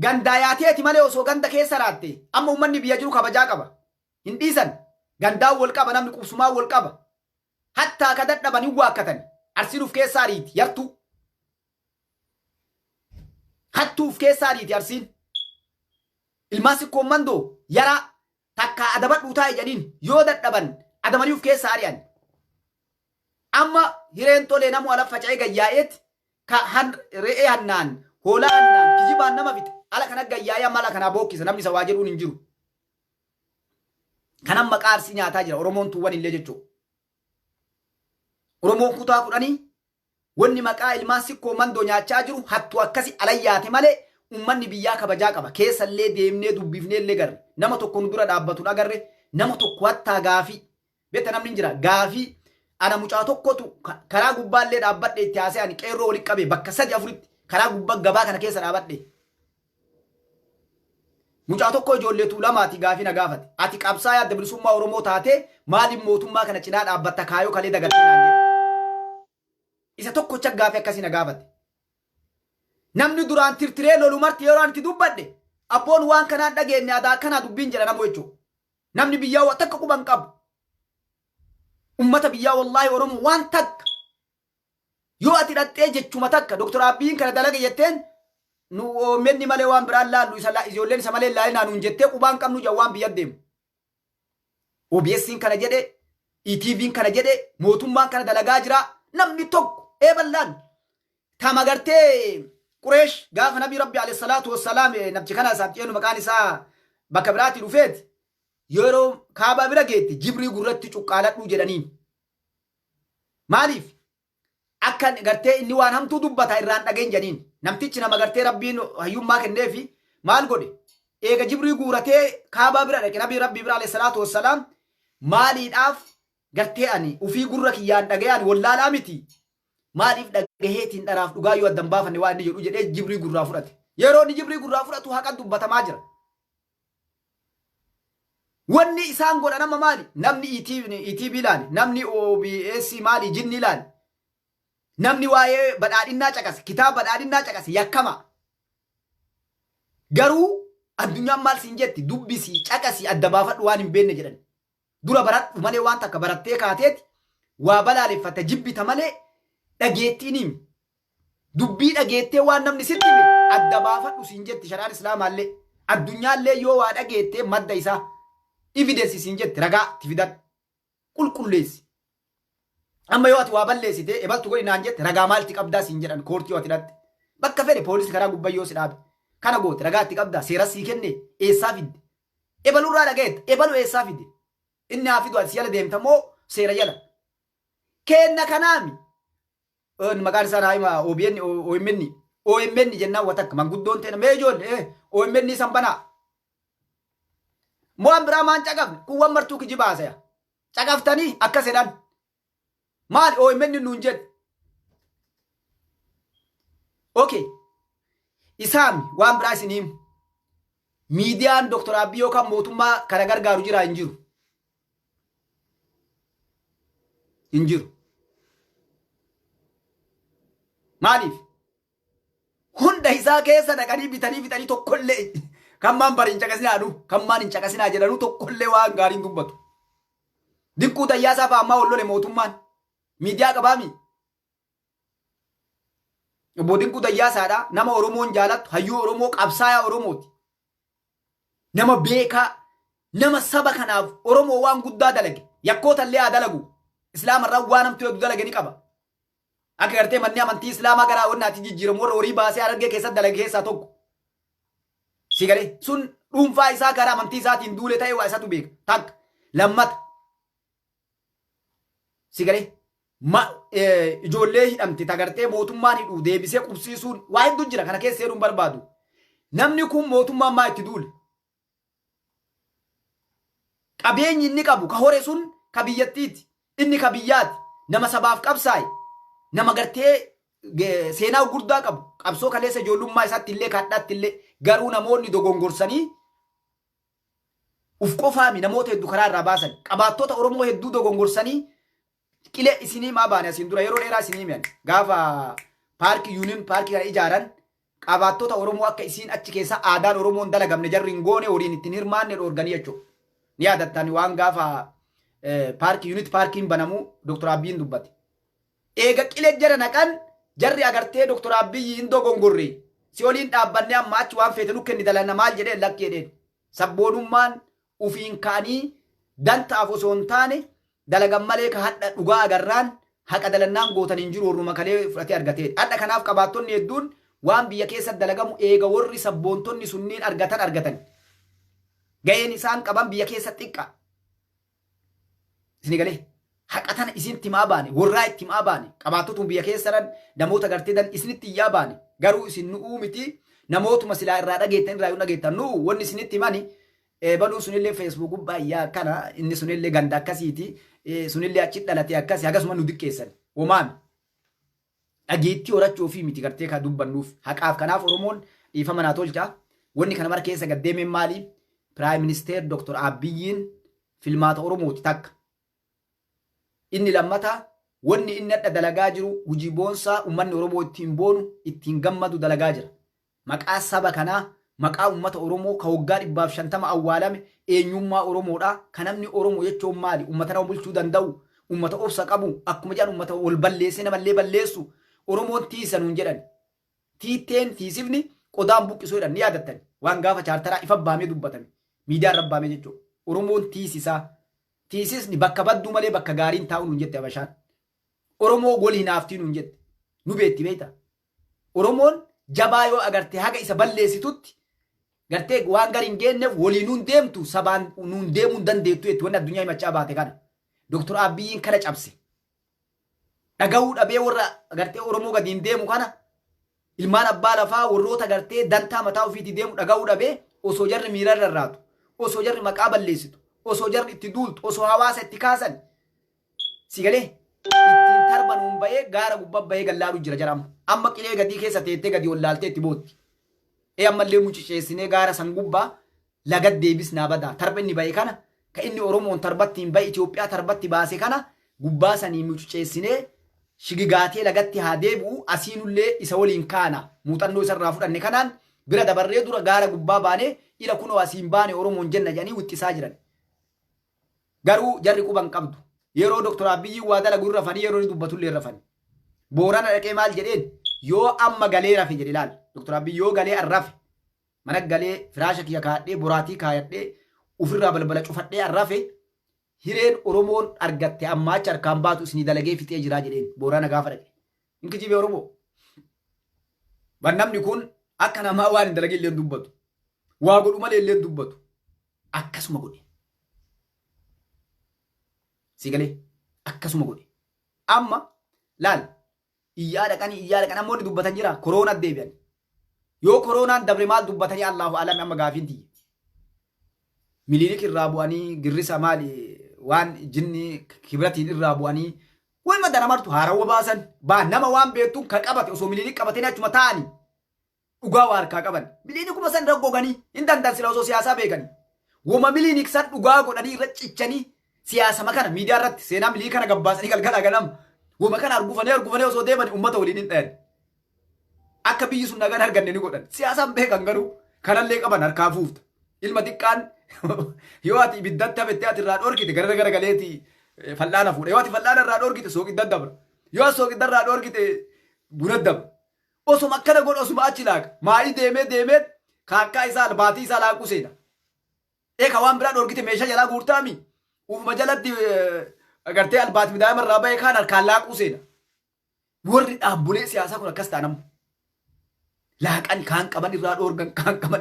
Gandaa yaateeti malee osoo ganda keessa raatte amma uummanni biyya jiru kabajaa qaba. Hin dhiisan. Gandaan wal qaba namni qubsumaa wal qaba. Hattaa ka dadhaban hin waakkatan. Arsiin uf keessaa riiti yartuu. Hattuu uf keessaa riiti arsiin. Ilmaan sikkoon mandoo yaraa takkaa adabadhuu taa'e jedhiin yoo dadhaban adamanii uf keessaa ari'an. Amma hireen tolee namu ala faca'ee gayyaa'eet ka re'ee hannaan hoolaa hannaan kijibaan nama fixe ala kana gayyaa'ee amma ala kanaa bookkisa namni isa waa jedhuun hin jiru. Kanan maqaa arsii nyaataa jira Oromoon tuuwwan illee jechuudha. Oromoon kutaa kudhanii wanni maqaa ilmaan sikkoo mandoo nyaachaa jiru hattuu akkasi alayyaate malee ummanni biyyaa kabajaa qaba. Keessallee deemnee dubbifnee illee garre nama tokko nu dura dhaabbatu agarre nama tokko hattaa gaafii beekta namni hin jira gaafii ana mucaa tokkotu karaa gubbaallee dhaabbadhe itti haasee ani qeerroo walitti qabe bakka 3-4 karaa gubbaa gabaa kana keessa dhaabadhe. Mucaa tokko ijoollee tuulamaati gaafii na gaafate. Ati qabsaa yaadda bilisummaa Oromoo taatee maaliif mootummaa kana cinaa dhaabbatta kaayoo kalee dagaltee naan jedhe. Isa tokkocha gaafii akkasii na gaafate. Namni duraan tirtiree lolu marti yeroo itti dubbadhe abboon waan kanaan dhageenye aadaa akkanaa dubbiin jedha namu jechuudha. Namni biyyaa takka quban qabu. Ummata biyyaa wallaahi Oromoo waan takka yoo ati dhattee jechuma takka Dr. Abiyyiin kana dalaga jetteen nu menni malee waan biraan laallu ijoolleen isa malee laalinaa nuun jettee qubaan qabnu jawwaan biyya deemu. OBS'n kana jedhe, ETV'n kana jedhe, mootummaan kana dalagaa jira. Namni tokko eeballaan tama gartee Qureesh gaafa Nabii Rabbi alayhi salaatu wassalaam nabchi kana isaaf ceenu maqaan isaa bakka biraatti dhufeeti. Yeroo kaabaa bira geette Jibrii gurratti cuqqaaladhuu jedhaniin. Maaliif? Akka gartee inni waan hamtuu dubbata irraan dhageen jedhaniin. Namtichi nama gartee Rabbiin hayyummaa kenneefi maal godhe? Eega Jibrii guuratee kaabaa bira dhaqe Nabii Rabbi bira alayhi salaatu wassalaam maaliidhaaf gartee ani ufii gurra kiyyaan dhagayaan wallaalaa miti. Maaliif dhagaheetiin dharaaf dhugaa yoo addan baafanne waan inni jedhu jedhee Jibrii gurraa fudhate. Yeroo inni Jibrii gurraa fudhatu haqa dubbatamaa jira. Wanni isaan godha nama maali? Namni ETV ilaali, namni OBS maali jinni ilaali. Namni waa'ee badhaadhinnaa caqase, kitaaba badhaadhinnaa caqase yakkama. Garuu addunyaan maal siin jetti dubbisii caqasii adda baafadhu waan hin beekne jedhan. Dura baradhu malee waan takka barattee kaateeti waa balaaleffatta jibbita malee dhageettiin himi. Dubbii dhageettee waan namni sitti hime adda baafadhu siin jetti shari'aan islaamaallee. Addunyaallee yoo waa dhageettee madda isaa evidence siin jetti ragaa itti fidan qulqulleessi. Amma yoo ati waa balleessite ebaltu godhi naan jette ragaa maalti qabdaa siin jedhan koortii yoo ati dhatte. Bakka fedhe poolisii karaa gubbayyoo si dhaabe. Kana goote ragaa itti qabdaa seera sii kenne eessaa fidde. Ebalurraa dhagayeetta ebalu eessaa fidde. Inni haa fidu ati yala deemta moo seera yala. Kenna kanaami. Maqaan isaa naayima OMN jennaan watakka manguddoon ta'e mee ijoollee OMN san banaa. Mo'an biraa maan caqafne kuwwan martuu kijibaasaya. Caqaftanii akka sedhan. Maali OMN nuun jedhe. Okay. Isaan waan biraa isin himu. Miidiyaan Dr. Abiy yookaan mootummaa kana gargaaru jira hin jiru. Hin jiru. Maaliif? Hunda isaa keessa dhaqanii bitanii fixanii tokkollee kan maan bari hin caqasinaa dhufu kan maan hin caqasinaa jedhanu tokkollee waan gaariin dubbatu. Dinquu Tayyaasaa fa'aa ammaa wallole mootummaan miidiyaa qabaami. Obbo Dinquu Tayyaasaadha nama Oromoon jaalattu hayyuu Oromoo qabsaayaa Oromooti. Nama beekaa nama saba kanaaf Oromoo waan guddaa dalage yakkootallee haa dalagu islaamarraa waan namtu hedduu dalage ni qaba. Akka gartee manni amantii islaamaa garaa wannaatti jijjiiramu warra horii baasee Harargee keessatti dalage keessaa tokko. Si galee sun dhuunfaa isaa gara amantii isaatiin duule ta'e waa isatu beeka. Takka lammata. Si galee ijoollee hidhamte tagartee mootummaan hidhuu deebisee qubsiisuun waa hedduu jira kana keessa heeruun barbaadu. Namni kun mootummaan maa itti duule? Qabeenyi inni qabu ka hore sun ka biyyattiiti. Inni ka biyyaati. Nama sabaaf qabsaa'e. Nama gartee seenaa guddaa qabu qabsoo kaleessa ijoollummaa isaatti illee kadhaatti illee garuu namoonni dogongorsanii uf qofaami namoota hedduu karaa irraa baasan qabaattota Oromoo hedduu dogongorsanii qilee isinii maa baane asiin dura yeroo dheeraa isinii mi'an gaafa paarkii yuuniin paarkii kana ijaaran qabaattota Oromoo akka isiin achi keessa aadaan Oromoon dalagamne jarri hin goone horiin ittiin hirmaanne dhoorganii jechuudha. Ni yaadattan waan gaafa paarkii yuunit paarkiin banamuu Dr. Abiyyiin dubbate. Eega qilee jara naqan jarri agartee Dr. Abiyyi hin dogongorre si oliin dhaabbannee amma achi waan feete nu kenni dalanna maal jedheen lakki jedheen sabboonummaan ufiin ka'anii dantaaf osoo hin taane dalagan malee ka hadha dhugaa agarraan haqa dalannaan gootan hin jiru warruma kalee fudhatee argatee hadha kanaaf qabaattonni hedduun waan biyya keessatti dalagamu eega warri sabboontonni sunniin argatan ga'een isaan qaban biyya keessatti xiqqa isini galee haqa tana isin timaa baane warraa itti himaa baane qabaattotun biyya keessan namoota gartee dan isinitti iyyaa baane garuu isin nu'uu miti namootuma silaa irraa dhageettan irraa yoo dhageettan nu'u wanni isinitti himani baluu sunillee Facebook baay'ee kana inni sunillee ganda akkasiiti sunillee achi dhalate akkasi akkasuma nu diqqeessan homaan dhageetti horachuu fi miti gartee ka dubbannuuf haqaaf kanaaf Oromoon dhiifama naa tolcha wanni kana mara keessa gaddeemeen maali Prime Minister Dr. Abiyyiin filmaata Oromooti takka inni lammata wanni inni adda dalagaa jiru hujii boonsaa ummanni Oromoo ittiin boonu ittiin gammadu dalagaa jira maqaa saba kanaa maqaa ummata Oromoo ka waggaa 150 awwaalame eenyummaa Oromoodha kan namni Oromoo jechuun maali ummata nama bulchuu danda'u ummata obsa qabu akkuma jedhan ummata wal balleessee namallee balleessu Oromoon tiisanuun jedhan tiiteen tiisifni qodaan buqqisuu jedhan ni yaadattan waan gaafa chaartaraa ifa baamee dubbatame miidiyaan rabbaamee jechuudha Oromoon tiisisaa tiisisni bakka badduu malee bakka gaariin taa'u nuun jette Habashaan Oromoo gol hinaaftii nuun jette nu beetti beekta Oromoon jabaa yoo agarte haga isa balleessitutti gartee waan gari hin geenneef walii nuun deemtu sabaan nuun deemuu hin dandeettu jetti wanni addunyaa himachaa baate kana Dr. Abiyyiin kana cabse dhagahuu dhabee warra gartee Oromoo gadi hin deemu kana ilmaan abbaa lafaa warroota gartee dantaa mataa ofiitii deemu dhagahuu dhabee osoo jarri miira rarraatu osoo jarri maqaa balleessitu osoo jarri itti duultu osoo hawaasa itti kaasan sigalee ittiin tarbanuun bahee gaara gubbaa bahee gallaaluu jira jarama amma qilee gadii keessa teettee gadi wallaaltee itti bootti ammallee muciceessinee gaara san gubbaa lagat deebisnaa badaa tarba inni bahee kana ka inni Oromoon tarbatti hin bahe Itoophiyaa tarbatti baase kana gubbaa sanii muciceessinee shigigaatee lagatti haa deebi'u asiinullee isa waliin kaana muuxannoo isarraa fudhanne kanaan bira dabarree dura gaara gubbaa baanee ila kunoo asiin baane Oromoon jenna jedhanii wixxisaa jiran garuu jarri quban qabdu yeroo Dr. Abiyyi waa dalagu irra rafanii yeroo dubbatullee rafanii Boorana dhaqee maal jedheen yoo amma galee rafe jedhe laal Dr. Abiyyi yoo galee arrafe mana galee firaasha kiyya kaadhee boraatii kaayadhee ufirraa balbala cufadhee arrafe hireen Oromoon argatte ammaacha harkaan baatu isinii dalagee fixee jiraa jedheen Boorana gaafa dhaqe inki jibee Oromoo namni kun akka namaa waan hin dalagee illee dubbatu waa godhu malee illee dubbatu akkasuma godhe sigalee akkasuma godhe amma laal iyyaa dhaqan ammoo ni dubbatan jira koroonaa deebi'an yoo koroonaan dabre maal dubbatanii Allahu alami amma gaafiin tiyye miliinik irraa bu'anii girrisa maali waan jinni kibratiin irraa bu'anii waan madana martu haarawwa baasan baa nama waan beektuun ka qabate osoo miliinik qabatanii achuma taa'anii dhugaa waa harkaa qaban miliinikuma san irra goganii hin dandan sila osoo siyaasaa beekanii wama miliinik san dhugaa godhanii irra cichanii siyaasa makana miidiyaa irratti seenaa milii kana gabbaasanii galgala ganam wama kana argufanii osoo deeman ummata waliin hin dhayan akka biyyi sun nagaan arganne ni godhan siyaasaan beekan garuu kanallee qaban harkaa fuufta ilma xiqqaan yoo ati ibiddatti habettee ati irraa dhorkite gara galeeti fal'aana fuudha yoo ati fal'aana irraa dhorkite sooqidda dabra yoo sooqidda irraa dhorkite buna dabra osuma akkana godhu osuma achi laaqa maa'ii deemee kaakkaa isaa baatii isaa laaquu seena eeka waan biraa dhorkite meeshaa jalaa guurtaami ufuma jalatti agartee albaatimi daa'ima irraa bahee kaan harkaan laaquu seena warri dhaabbulee siyaasaa kun akkas ta'an ammoo laaqan kaan qaban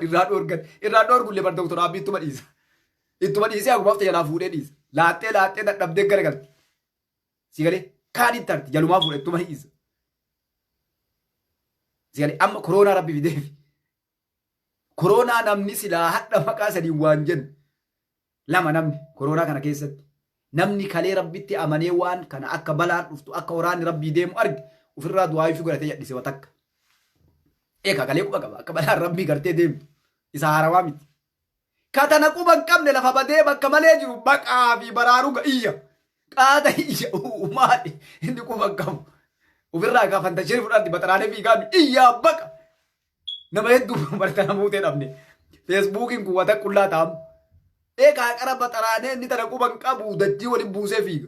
irraa dhoorgullee bar Dr. Abiyyi ittuma dhiisee agubaafta jalaa fuudhee dhiisa laaxxee dadhabdee garagalti sigalee kaan hin tarti jalumaa fuudhe ittuma dhiisa sigalee amma koroonaa rabbi fideefi koroonaa namni silaa hadha maqaa sadiin waan jennu lama namni koroonaa kana keessatti namni kalee rabbitti amanee waan kana akka balaan dhuftu akka waraanni rabbii deemu arge ofirraa du'aa fi godhatee jedhise watakka eeka galee quba qaba akka balaan rabbii gartee deemtu isa haarawaa miti katana quban qabne lafa badee bakka malee jiru baqaa fi baraaruga iyya qaada iyya maali inni quban qabu ofirraa gaafan tashiri fudhatti baxaraanee fiigaan iyyaa baqa nama hedduu bartana muutee dhabne feesbuukiin kuwwata qullaa ta'amu eegaa qara baxaraanee inni tana quban qabu dajjii waliin buusee fiiga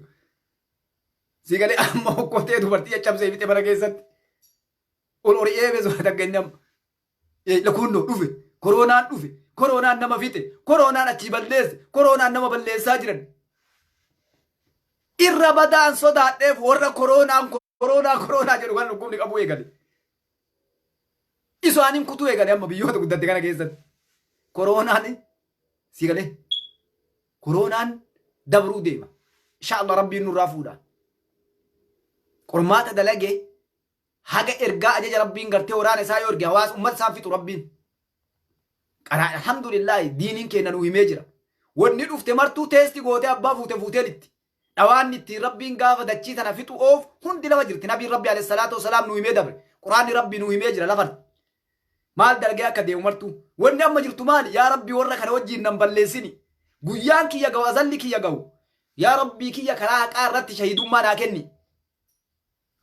sigalee amma hokkotee dubartii caccabsee fixe bara keessatti ol ori'ee beesoo taggeenyam lakunnoo dhufe koronaan dhufe koronaan nama fixe koronaan achii balleesse koronaan nama balleessaa jiran irra badaan sodaadheef warra koronaa jedhu kan dhukkubni qabu eegale isaaniin kutuu eegale amma biyyoota guddatte kana keessatti koronaan sigalee koronaan dabruu deema inshallah rabbiin nurraa fuudha qormaata dalage haga ergaa ajaja rabbiin gartee waraana isaa yoo erge hawaasa ummata isaan fixu rabbiin qaraa alhamdulillah diiniin keenya nu himee jira wanni dhufte martuu teesti gootee abbaa fuutee litti dhawaan itti rabbiin gaafa dachii tana fixu oof hundi lafa jirti nabiin rabbi alayhi salaatu wasalaam nu himee dabre quraanni rabbi nu himee jira lafan maal dalagee akka deemu martuu wanni amma jirtu maali yaa rabbi warra kana wajjiin nan balleessini guyyaan kiyya gawu azalli kiyya gawu yaa rabbii kiyya karaa haqaa irratti shahidummaa naa kenni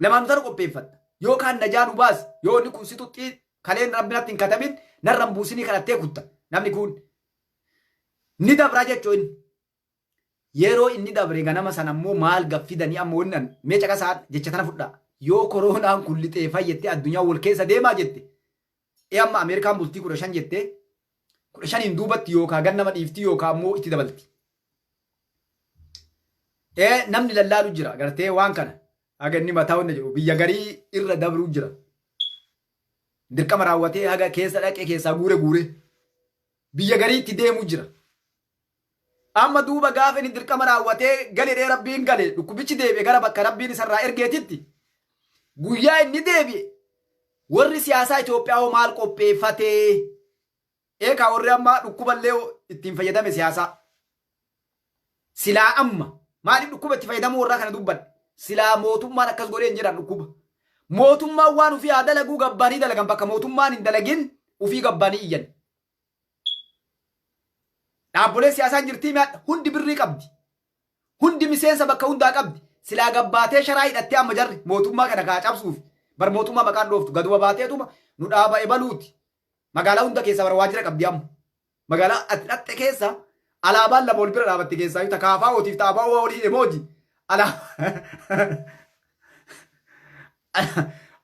lamaan tana qopheeffadha yookaan najaa nu baas yoo inni kun si tuxxii kaleen rabbi natti hin katamin narran buusinii kadhattee kutta namni kun ni dabraa jechuun yeroo inni dabre ganama sana ammoo maal gaffidanii amma wannan meeqa qasaan jecha tana fudhaa yoo koronaan kun lixee fayyattee addunyaa wal keessa deemaa jette amma Ameerikaan bultii 15 jettee 15 duubatti yookaan gannama dhiiftii yookaan ammoo itti dabalti namni lallaalu jira gartee waan kana haga inni mataa hunda jedhu biyya garii irra dabruu jira dirqama raawwatee haga keessa dhaqee keessaa guure biyya garii itti deemuu jira amma duuba gaafa inni dirqama raawwatee galee rabbiin gale dhukkubichi deebi'e gara bakka rabbiin isarraa ergeetitti guyyaa inni deebi'e warri siyaasaa Itoophiyaa hoo maal qopheeffatee eekaa warri amma dhukkuballee ittiin fayyadame siyaasaa silaa amma maaliif dhukkuba itti fayyadamuu warraa kana dubbadhe silaa mootummaan akkas godhee hin jiran dhukkuba mootummaan waan ufii haa dalaguu gabbaanii dalagan bakka mootummaan hin dalagin ufii gabbaanii iyyan dhaabbolee siyaasaan jirtii mi'aadha hundi birrii qabdi hundi miseensa bakka hundaa qabdi silaa gabbaatee sharaa hidhattee amma jarri mootummaa kana kaa cabsuuf bar mootummaa maqaan dhooftu gaduma baateetuma nu dhaaba ebaluuti magaalaa hunda keessa bar waajjira qabdi amma magaalaa ati dhatte keessa alaabaan lama ol bira dhaabatte keessaa yuta kaafaa ootiif taabaa walii emoji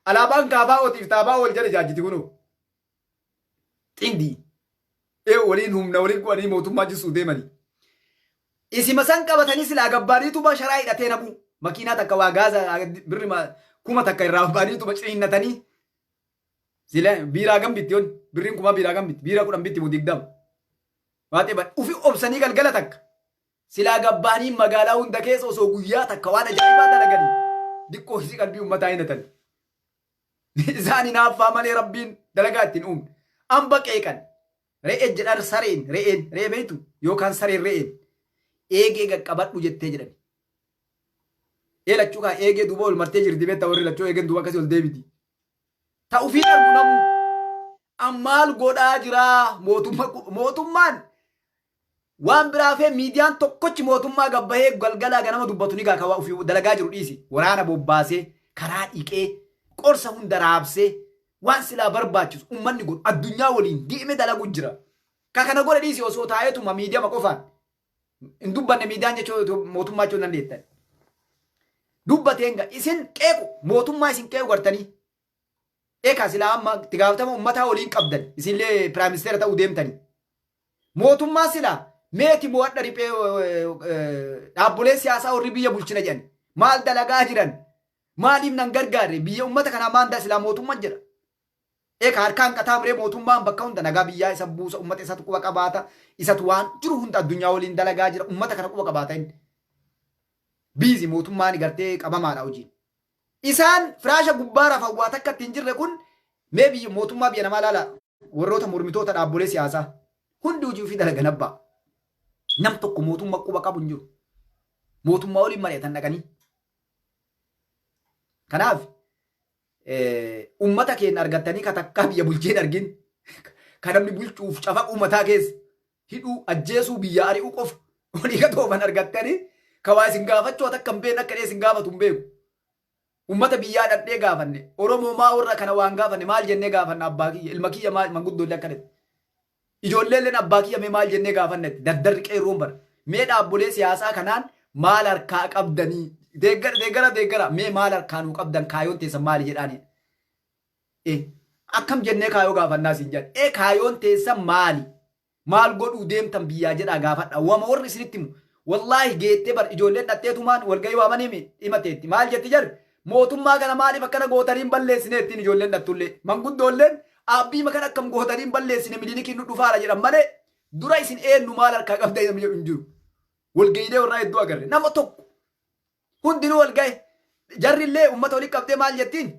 alaabaan kaafaa ootiif taabaa wal jala jaajjiti kunu xindii waliin humna waliin godhanii mootummaa jisuu deemanii isima san qabatanii silaa gabbaaniituma sharaa hidhatee nabu makiinaa takka waa gaaza birri kuma takka irraa baaniituma ciniinnatanii sila biiraa gambitti yoon birriin kuma biiraa gambitti biiraa 10 bitti mudigdama waatee ba ufi obsanii galgala takka silaa gabbaanii magaalaa hunda keessa osoo guyyaa takka waan ajaa'ibaa dalaganii diqqoo isii qalbii uummataa hinatan isaanii naaffaa malee rabbiin dalagaa ittiin uumne amba qeeqan re'ee jedhan sareen re'ee beektu yookaan sareen re'een eegee qaqqabadhu jettee jedhani lachuu kaa eegee duuba ol martee jirti beekta warri lachuu eegeen duuba akkasii ol deebiti ta'u fi argu namu ammaal godhaa jiraa mootummaan waan biraafee miidiyaan tokkochi mootummaa gabbahee galgalaa ganama dubbatu ni gaaka waa ofii dalagaa jiru dhiisi waraana bobbaasee karaa dhiqee qorsa hunda raabsee waan silaa barbaachisu ummanni godhu addunyaa waliin diime dalagu jira ka kana godhe dhiisi osoo taa'eetuma miidiyaa qofaan hin dubbanne miidiyaan jechuun mootummaa jechuun dandeettan dubbateenga isin qeequ mootummaa isin qeequ gartanii eekaa silaa amma itti gaafatama ummataa waliin qabdan isinillee piraayimisteera ta'uu deemtanii mootummaa silaa meeti mo'adha riphee dhaabbolee siyaasaa warri biyya bulchina jedhan maal dalagaa jiran maaliif nan gargaarre biyya ummata kanaa maandaa silaa mootummaan jedha eekaa harkaan qataamree mootummaan bakka hunda nagaa biyyaa isa buusa ummata isatu quba qabaata isatu waan jiru hunda addunyaa waliin dalagaa jira ummata kana quba qabaata inni biizi mootummaan gartee qabamaadha hojiin isaan firaasha gubbaa rafan waa takka ittiin jirre kun mee biyya mootummaa biyya namaa laala warroota mormitoota dhaabbolee siyaasaa hundi hojii ofii dalagan abbaa nam tokko mootummaa quba qabu hin jiru mootummaa waliin mari'atan dhaqanii kanaaf ummata keenya argattanii ka takkaa biyya bulcheen argin kan namni bulchuuf cafaquu mataa keessa hidhuu ajjeesuu biyya ari'uu qofa walii gatooman argattanii kawaa isin gaafachuu akka hin beekne akka isin gaafatu hin beeku. Ummata biyyaa dhadhee gaafanne Oromoo maa warra kana waan gaafanne maal jennee gaafanne abbaa kiyya ilma kiyya maal manguddoolle akkanatti. Ijoolleen abbaa kiyya mee maal jennee gaafanne daddarri qeerroon bara. Mee dhaabbolee siyaasaa kanaan maal harkaa qabdanii deeggara mee maal harkaa nuu qabdan kaayoon teessan maali jedhaani. Akkam jennee kaayoo gaafannaa siin jedhan. Kaayoon teessan maali? Maal godhuu deemtan biyyaa jedhaa gaafadha. Wama warri isinitti himu. Wallaahi geettee bar ijoolleen dhatteetumaan walgahii waamanii himateetti. Maal jetti jarri? Mootummaa kana maaliif akkana gootaniin balleessineettiin ijoolleen dhattullee. Manguddooleen abbii makan akkam gootaniin balleessine miliinikiin nu dhufaara jedhan malee dura isin eenyu maal harkaa qabda jedhamu jedhu hin jiru. Walgahiilee warraa hedduu agarre. Nama tokko hundinuu walgahe. Jarrillee uummata walii qabdee maal jettiin?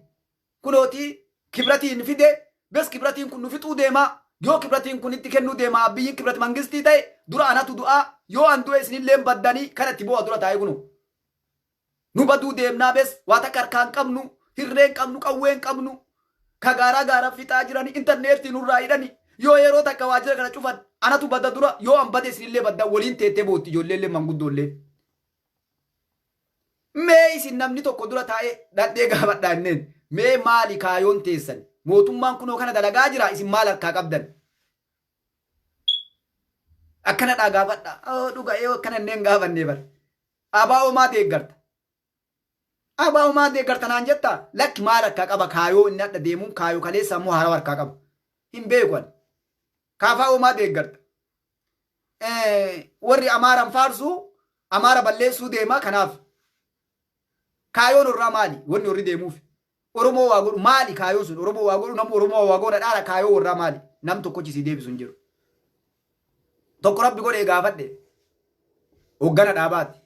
Kunootii kibratiin fide bes kibratiin kun nu fixuu deemaa. Yoo kibratiin kun itti kennuu deemaa biyyiin kibrat mangistii ta'e dura anatu du'aa yoo an du'e isinillee baddanii kanatti bu'aa dura taa'ee kunu. Nu baduu deemnaa bes waa takka harkaan qabnu hirreen qabnu qawween qabnu ka gaaraa fixaa jiranii intarneetii nurraa hidhani yoo yeroo takka waajjira kana cufan anatu badda dura yoo an bade isinillee badda waliin teettee bootti ijoolleellee manguddoollee. Mee isin namni tokko dura taa'ee dhadhee gaafadhaa inneen mee maali kaayoon teessan? Mootummaan kunoo kana dalagaa jira isin maal harkaa qabdan? Akkana dhaa gaafadha. Dhuga akkana inneen gaafannee bara. Abaa'oo maa deeggarta? Abaa'oo maa deeggarta naan jettaa? Lakki maal harkaa qaba kaayoo inni adda deemuun kaayoo kaleessa ammoo haaraa harkaa qaba. Hin beekuan. Kaafaa'oo maa deeggarta? Warri Amaaraan faarsuu Amaara balleessuu deemaa kanaaf. Kaayoon irraa maali? Wanni warri deemuuf. Oromoo waa godhu maali kaayoon sun? Oromoo waa godhu nama Oromoo waa godha dhaala kaayoo warraa maali? Nam tokkochi si deebisu hin jiru. Tokko rabbi godhee gaafadhe. Hoggana dhaabaatti.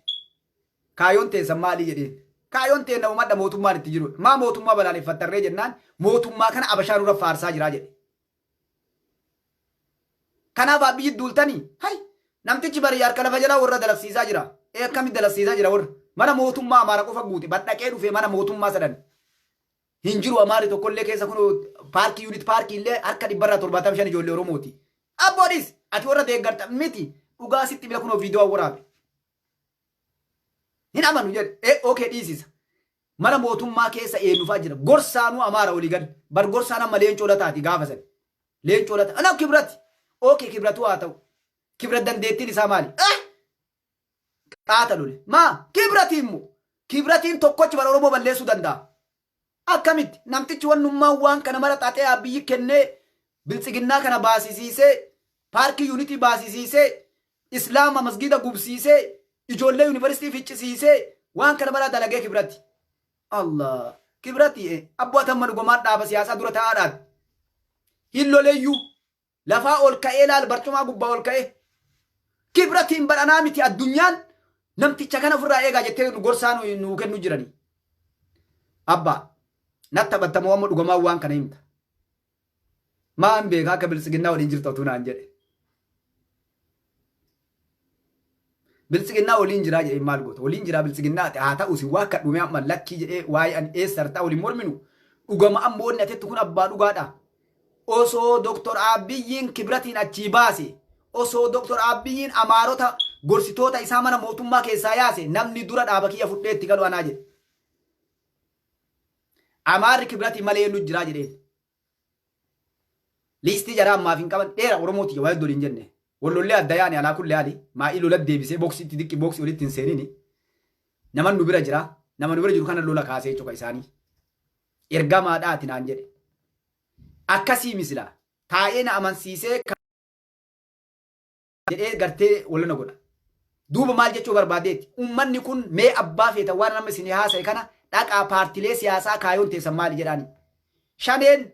Kaayoon teessan maali jedheen? Kaayoon teen nama madda mootummaan itti jiru. Maa mootummaa balaaleffattarree jennaan mootummaa kana abashaa nurra faarsaa jiraa jedhe. Kanaaf biyyi duultanii hay namtichi bari harka lafa jalaa warra dalagsiisaa jira. Akkamitti dalagsiisaa jira warra? Mana mootummaa Amaara qofa guute badhaqee dhufee mana mootummaa sadan. Hin jiru Amaari tokkollee keessa kun paarkii yuunit paarkii illee harka 175 ijoollee Oromooti. Abboodis ati warra deeggarta miti dhugaa sitti bila kunoo viidiyoo waraabe. Hin amanu jedhe okay dhiisisa. Mana mootummaa keessa eenyufaa jira. Gorsaanuu Amaara walii gad. Bar gorsaan amma leencoo lataati gaafa san. Leencoo lata. Anaaf kibrati. Okay kibratu haa ta'u. Kibrat dandeettiin isaa maali? Qaata lole. Maa kibrati immoo. Kibratiin tokkochi bara Oromoo balleessuu danda'a. Akkamitti namtichi wannummaan waan kana mara xaxee biyyi kennee biltsiginnaa kana baasisiisee paarkii yuunitii baasisiisee islaama masgida gubsiisee ijoollee yuunivarsiitii ficcisiisee waan kana mara dalagee kibratti. Allah kibratti abboota dhugumaan dhaaba siyaasaa dura taa'aadhaan hin loleeyyuu lafaa ol ka'ee laal barcumaa gubbaa ol ka'ee kibrattiin badhanaa miti addunyaan namticha kana ofirraa eegaa jettee gorsaa nuu kennu jiranii. Abbaa natta battamoo amma dhugumaa waan kana himta. Maan beekaa akka biltsiginnaa waliin jirtu otuu naan jedhe. Biltsiginnaa waliin jiraa jedhee maal goota? Waliin jiraa biltsiginnaa haa ta'u si waa akka dhume amma lakkii jedhee waa'ee ani eessa hartaa waliin morminu dhugama ammoo inni atetti kun abbaa dhugaadha. Osoo Dr. Abiyyiin kibratiin achii baase osoo Dr. Abiyyiin Amaarota gorsitoota isaa mana mootummaa keessaa yaase namni dura dhaaba kiyya fudhee itti galu anaa jedhe. Amaarri kibratii malee nu jiraa jedheen. Liistii jaraa ammaaf hin qaban dheera Oromooti waa iddoo hin jenne. Wallollee adda yaani alaa kullee haali maa'ii lola deebisee booksitti diqqi booksii walitti hin seenini. Nama nu bira jira. Nama nu bira jiru kana lola kaasee cuqa isaanii. Ergamaadhaati naan jedhe. Akkasii misila taa'ee na amansiisee jedhee gartee wallona godha. Duuba maal jechuu barbaadeetti uummanni kun mee abbaa feeta waan nama isin haasa'e kana dhaqaa paartilee siyaasaa kaayoon teessan maali jedhaani. Shaneen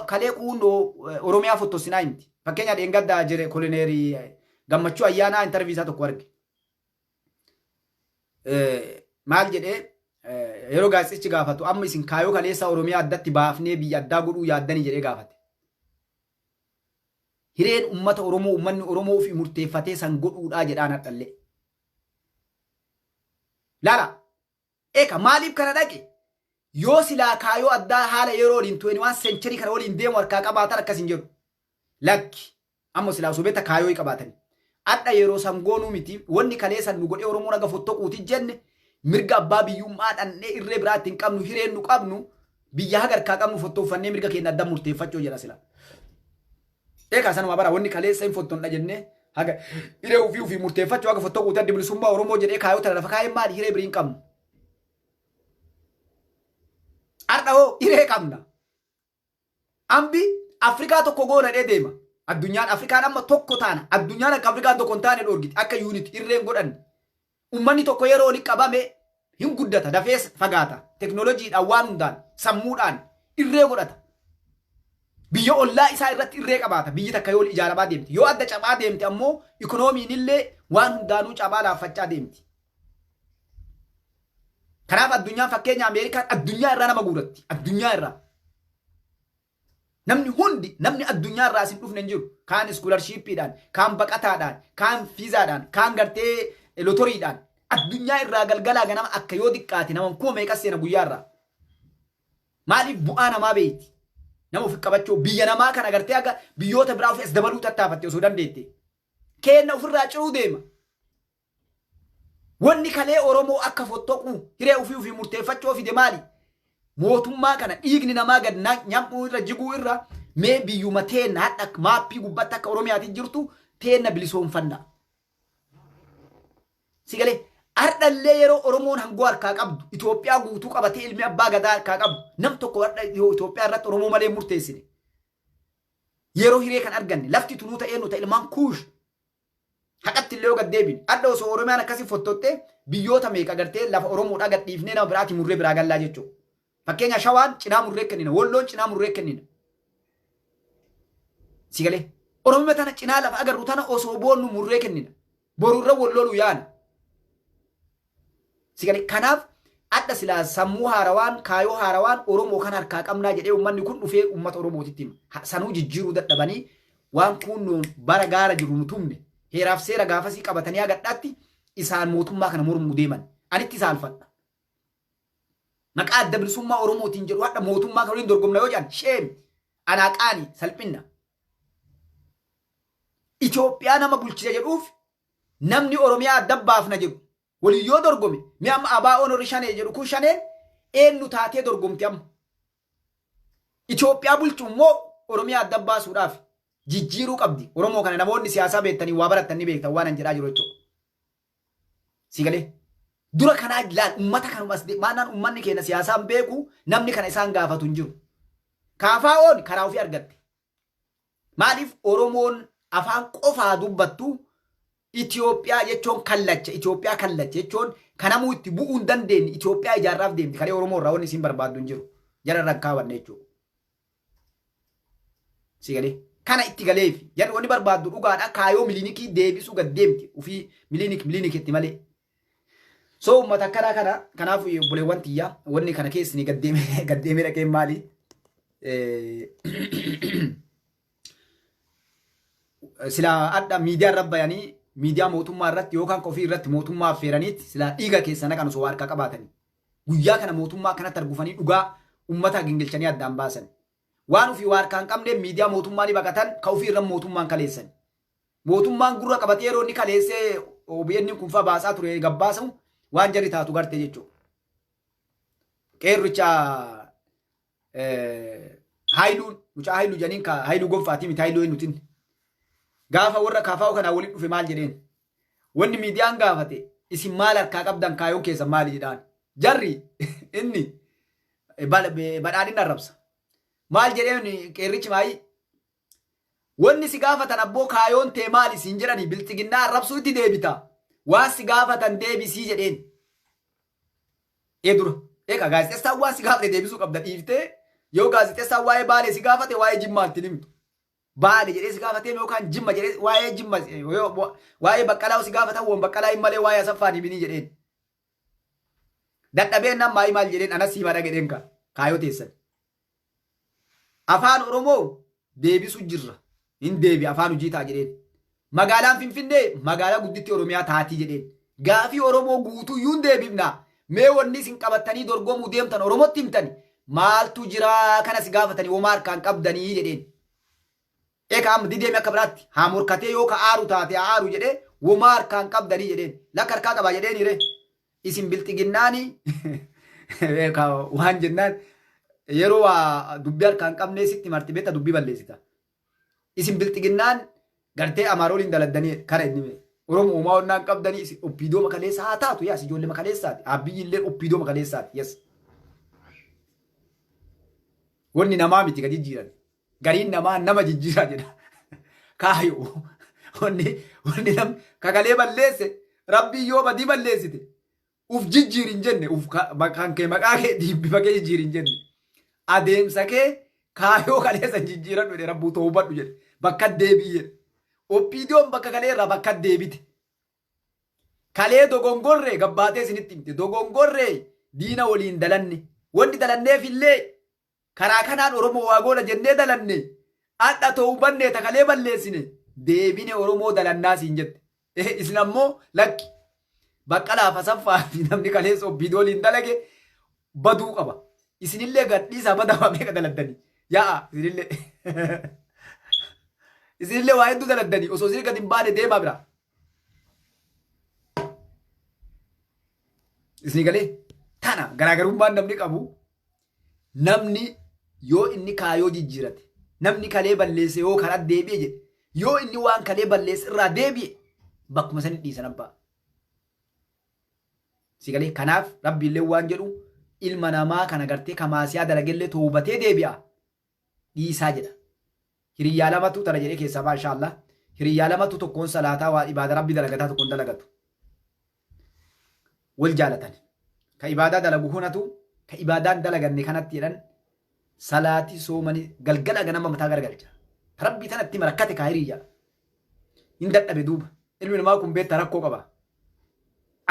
kalee quundoo Oromiyaa fottosinaa himti. Fakkeenya dheengaddaa jire koloneerii gammachuu ayyaanaa intarviisaa tokko arge. Maal jedhee yeroo gaazexeessichi gaafatu amma isin kaayoo kaleessa Oromiyaa addatti baafnee biyya addaa godhuu yaaddanii jedhee gaafate. Hireen uummata Oromoo uummanni Oromoo ofii murteeffatee san godhuudhaa jedhaan hadhallee. Laala eeka maaliif kana dhaqe? Yoo silaa kaayoo addaa haala yeroo waliin 21 century kana waliin deemu harkaa qabaatan akkas hin jedhu. Lakki Ammo silaa sobeetta kaayoo qabaatanii. Adda yeroo sangoonuu miti wanni kaleessan nu godhee Oromoon aga fottoquuti jenne mirga abbaa biyyummaa dhannee irree biraatti hin qabnu hireen nu qabnu biyya hagarkaa qabnu fottoffannee mirga keenya adda murteeffachuu jedha sila. Eegaa sanuma bara wanni kaleessa hin fottoon jennee haga hiree ofii murteeffachuu haga fottoquuti adda bilisummaa Oromoo jedhee kaayoo tana lafa kaayee maali hiree birii hin qabnu. Adda hoo hiree qabna. Ambi Afrikaa tokko goona dhee deema. Addunyaan Afrikaan amma tokko taana. Addunyaan akka Afrikaan tokko hin taane dhoorgiti. Akka yuunit irreen godhan. Ummanni tokko yeroo oli qabame hin guddata. Dafees fagaata. Teknooloojiidhaan waan hundaan sammuudhaan irree godhata. Biyya ollaa isaa irratti irree qabaata. Biyyi takka yoo ijaaramaa deemti. Yoo adda cabaa deemti ammoo ikoonomiin illee waan hundaanuu cabaa laaffachaa deemti. Kanaaf addunyaan fakkeenya Ameerikaan addunyaa irraa nama guuratti. Addunyaa irraa. Namni addunyaa irraa asin dhufne hin jiru. Kaan iskoolarshippiidhaan, kaan baqataadhaan, kaan fiizaadhaan, kaan gartee lotoriidhaan. Addunyaa irraa galgalaa ganama akka yoo xiqqaate nama kuma meeqa seena guyyaa irraa. Maaliif bu'aa namaa beekti? Nama ofi qabachuu biyya namaa kana gartee aga biyyoota biraa ofis dabaluu tattaafatte osoo dandeette. Kenna ofirraa ciruu deema. Wanni kalee Oromoo akka fottoquu hiree ofii murteeffachuu fide maali? Mootummaa kana dhiigni namaa gad nyamuu irra jiguu irra mee biyyuma teenna hadha maappii gubbatti akka Oromiyaatti jirtu teenna bilisoomfanna. Sigalee ardallee yeroo Oromoon hangoo harkaa qabdu Itoophiyaa guutuu qabatee ilmi abbaa gadaa harkaa qabdu nam tokko har'a Itoophiyaa irratti Oromoo malee murteessine. Yeroo hiree kan arganne lafti tunuu ta'ee nu ta'e ilmaan kuush haqatti illee yoo gad deebine adda osoo Oromiyaan akkasii fottottee biyyoota meeqa gartee lafa Oromoodhaa gad dhiifnee nama biraati murree biraa gallaa jechuudha. Fakkeenya Shawaan cinaa murree kennina, Wolloon cinaa murree kennina. Sigalee Oromoo tana cinaa lafa agarru tana osoo boonnu murree kennina. Borurra Wollooluu yaana. Sigalee kanaaf adda silaa sammuu haarawaan kaayoo haarawaan Oromoo kan harkaa qabnaa jedhee uummanni kun dhufee uummata Oromootitti sanuu jijjiiruu dadhabanii waan kun bara gaara jiru nu tumne heeraaf seera gaafasii qabatanii agadhaatti isaan mootummaa kana mormuu deeman. Anitti saalfadha. Maqaa adda bilisummaa Oromootiin jedhu hadha mootummaa kan waliin dorgomna yoo jedhan sheem anaaqaani salphinna. Itoophiyaa nama bulchise jedhuuf namni Oromiyaa adda baafna jedhu waliin yoo dorgome mi amma ABO'n horii shanee jedhu kun shaneen eenyu taatee dorgomti amma. Itoophiyaa bulchu immoo Oromiyaa adda baasuudhaaf jijjiiruu qabdi. Oromoo kana namoonni siyaasaa beektanii waa baratanii beektan waan an jedhaa jiru jechuudha. Sigalee. Dura kanaa ilaal ummata kanumas maanaan ummanni keenya siyaasaan beeku namni kana isaan gaafatu hin jiru. KFO'n karaa ofii argatte. Maaliif Oromoon afaan qofaa dubbattu Itoophiyaa jechuun kallacha Itoophiyaa kallacha jechuun kanamuu itti bu'uu hin dandeenye Itoophiyaa ijaarraaf deemti kalee Oromoo irraa wanni isin barbaaddu hin jiru. Jara irraan kaawwanne jechuudha. Sigalee kana itti galeefi jarri wanni barbaaddu dhugaadha kaayoo miliinikii deebisuu gad deemti ofii miliinikitti malee. So ummata kana kanaaf buleewwan tiyyaa wanni kana keessi gaddeemee dhaqeen maali? Sila adda miidiyaa irra bayanii miidiyaa mootummaa irratti yookaan ofii irratti mootummaa affeeraniitti sila dhiiga keessana kan osoo harkaa qabaatanii guyyaa kana mootummaa kanatti argufanii dhugaa ummata gingilchanii addaan baasan. Waan ofii harkaa hin qabne miidiyaa mootummaa ni baqatan ka ofii irra mootummaan kaleessan. Mootummaan gurra qabatee yeroo inni kaleessee OBN kun faa baasaa ture gabbaasamu waan jarri taatu garte jechuudha. Qeerricha Haayiluun mucaa Haayiluu janiin ka Haayiluu gonfaatii miti Haayiluu eenyutiin. Gaafa warra KFO kanaa waliin dhufe maal jedheen? Wanni miidiyaan gaafate isin maal harkaa qabdan kaayoon keessa maali jedhaan? Jarri inni badhaadhinni arrabsa. Maal jedheen qeerrichi maayii? Wanni si gaafatan abboo kaayoon tee maali siin jedhanii bilxiginnaa arrabsuu itti deebita. Waan si gaafatan deebisii jedheen. Dura. Egaa gaazexeessaan waan si gaafate deebisuu qabda dhiiftee yoo gaazexeessaan waa'ee Baalee si gaafate waa'ee Jimmaatti himtu. Baalee jedhee si gaafatee yookaan Jimma jedhee waa'ee Jimma waa'ee Baqqalaa si gaafatan waan Baqqalaa hin malee waa'ee Asaffaan himini jedheen. Dadhabeen nan maal jedheen anas hima dhagedheen kaayoo teessan. Afaan Oromoo deebisuu jirra. Hin deebi afaan hojii ta'a jedheen. Magaalaan Finfinnee magaalaa gudditti Oromiyaa taatii jedheen. Gaafii Oromoo guutuu yuun deebifna. Mee wanni isin qabattanii dorgomuu deemtan Oromootti himtani. Maaltu jira kana si gaafatanii homaa harkaan qabdanii jedheen. Eka amma dideemi akka biraatti haa morkatee yoo ka aaru taate aaru jedhee womaa harkaan qabdanii jedheen lakka harkaa qabaa jedheeni isin bilxiginnaanii waan jennaan yeroo dubbii harkaan qabnee sitti marti beekta dubbii balleessita. Isin bilxiginnaan gartee Amaaroliin daladdanii kara inni Oromoo uumaa onnaan qabdanii oppiidoo makaleessa haa taatu yaas ijoollee makaleessaati. Abiyyi illee oppiidoo makaleessaati yes. Wanni namaa miti gadi jijjiiran. Gariin namaa nama jijjiiraa jedha. Kaayoo wanni nam kakalee balleesse rabbii yoo badii balleessite uf jijjiirin jenne uf kan kee maqaa kee bifa kee jijjiirin jenne. Adeemsa kee kaayoo kaleessa jijjiiran jedhe rabbuu ta'uu badhu jedhe bakka deebi'e. Oppiidoon bakka kalee irraa bakka deebite. Kalee dogongorree gabbaatee isinitti himte dogongorree diina waliin dalanne wanni dalanneef illee karaa kanaan Oromoo waa goona jennee dalanne adda ta'uu bannee takalee balleessine deebine Oromoo dalannaa siin jette. Isin ammoo lakki bakka laafa saffaa fi namni kaleessa oppiidoo waliin dalage baduu qaba. Isinillee gadhiisaa badaa meeqa daladdanii yaa'a isinillee. Isinillee waa hedduu daladdanii osoo isin gadi hin baane deemaa bira. Isin galee tana garaagarummaan namni qabu namni yoo inni kaayoo jijjiirate namni kalee balleesse yoo karaa deebi'e jedhe yoo inni waan kalee balleesse irraa deebi'e bakkuma sani dhiisan abbaa. Si galee kanaaf rabbi illee waan jedhu ilma namaa kana gartee kamaasiyaa dalagellee toobatee deebi'a dhiisaa jedha. Hiriyyaa lamatu tana jedhee keessaa maashaallah hiriyyaa lamatu tokkoon salaataa waa ibaada rabbi dalagataa tokkoon dalagatu. Wal jaalatan ka ibaadaa dalagu hunatu ka ibaadaan dalaganne kanatti jedhan salaatii soomanii galgala ganama mataa gargalcha. Rabbi tanatti marakkate kaa hiriyyaa hin dadhabe duuba ilmi namaa kun beetta rakkoo qaba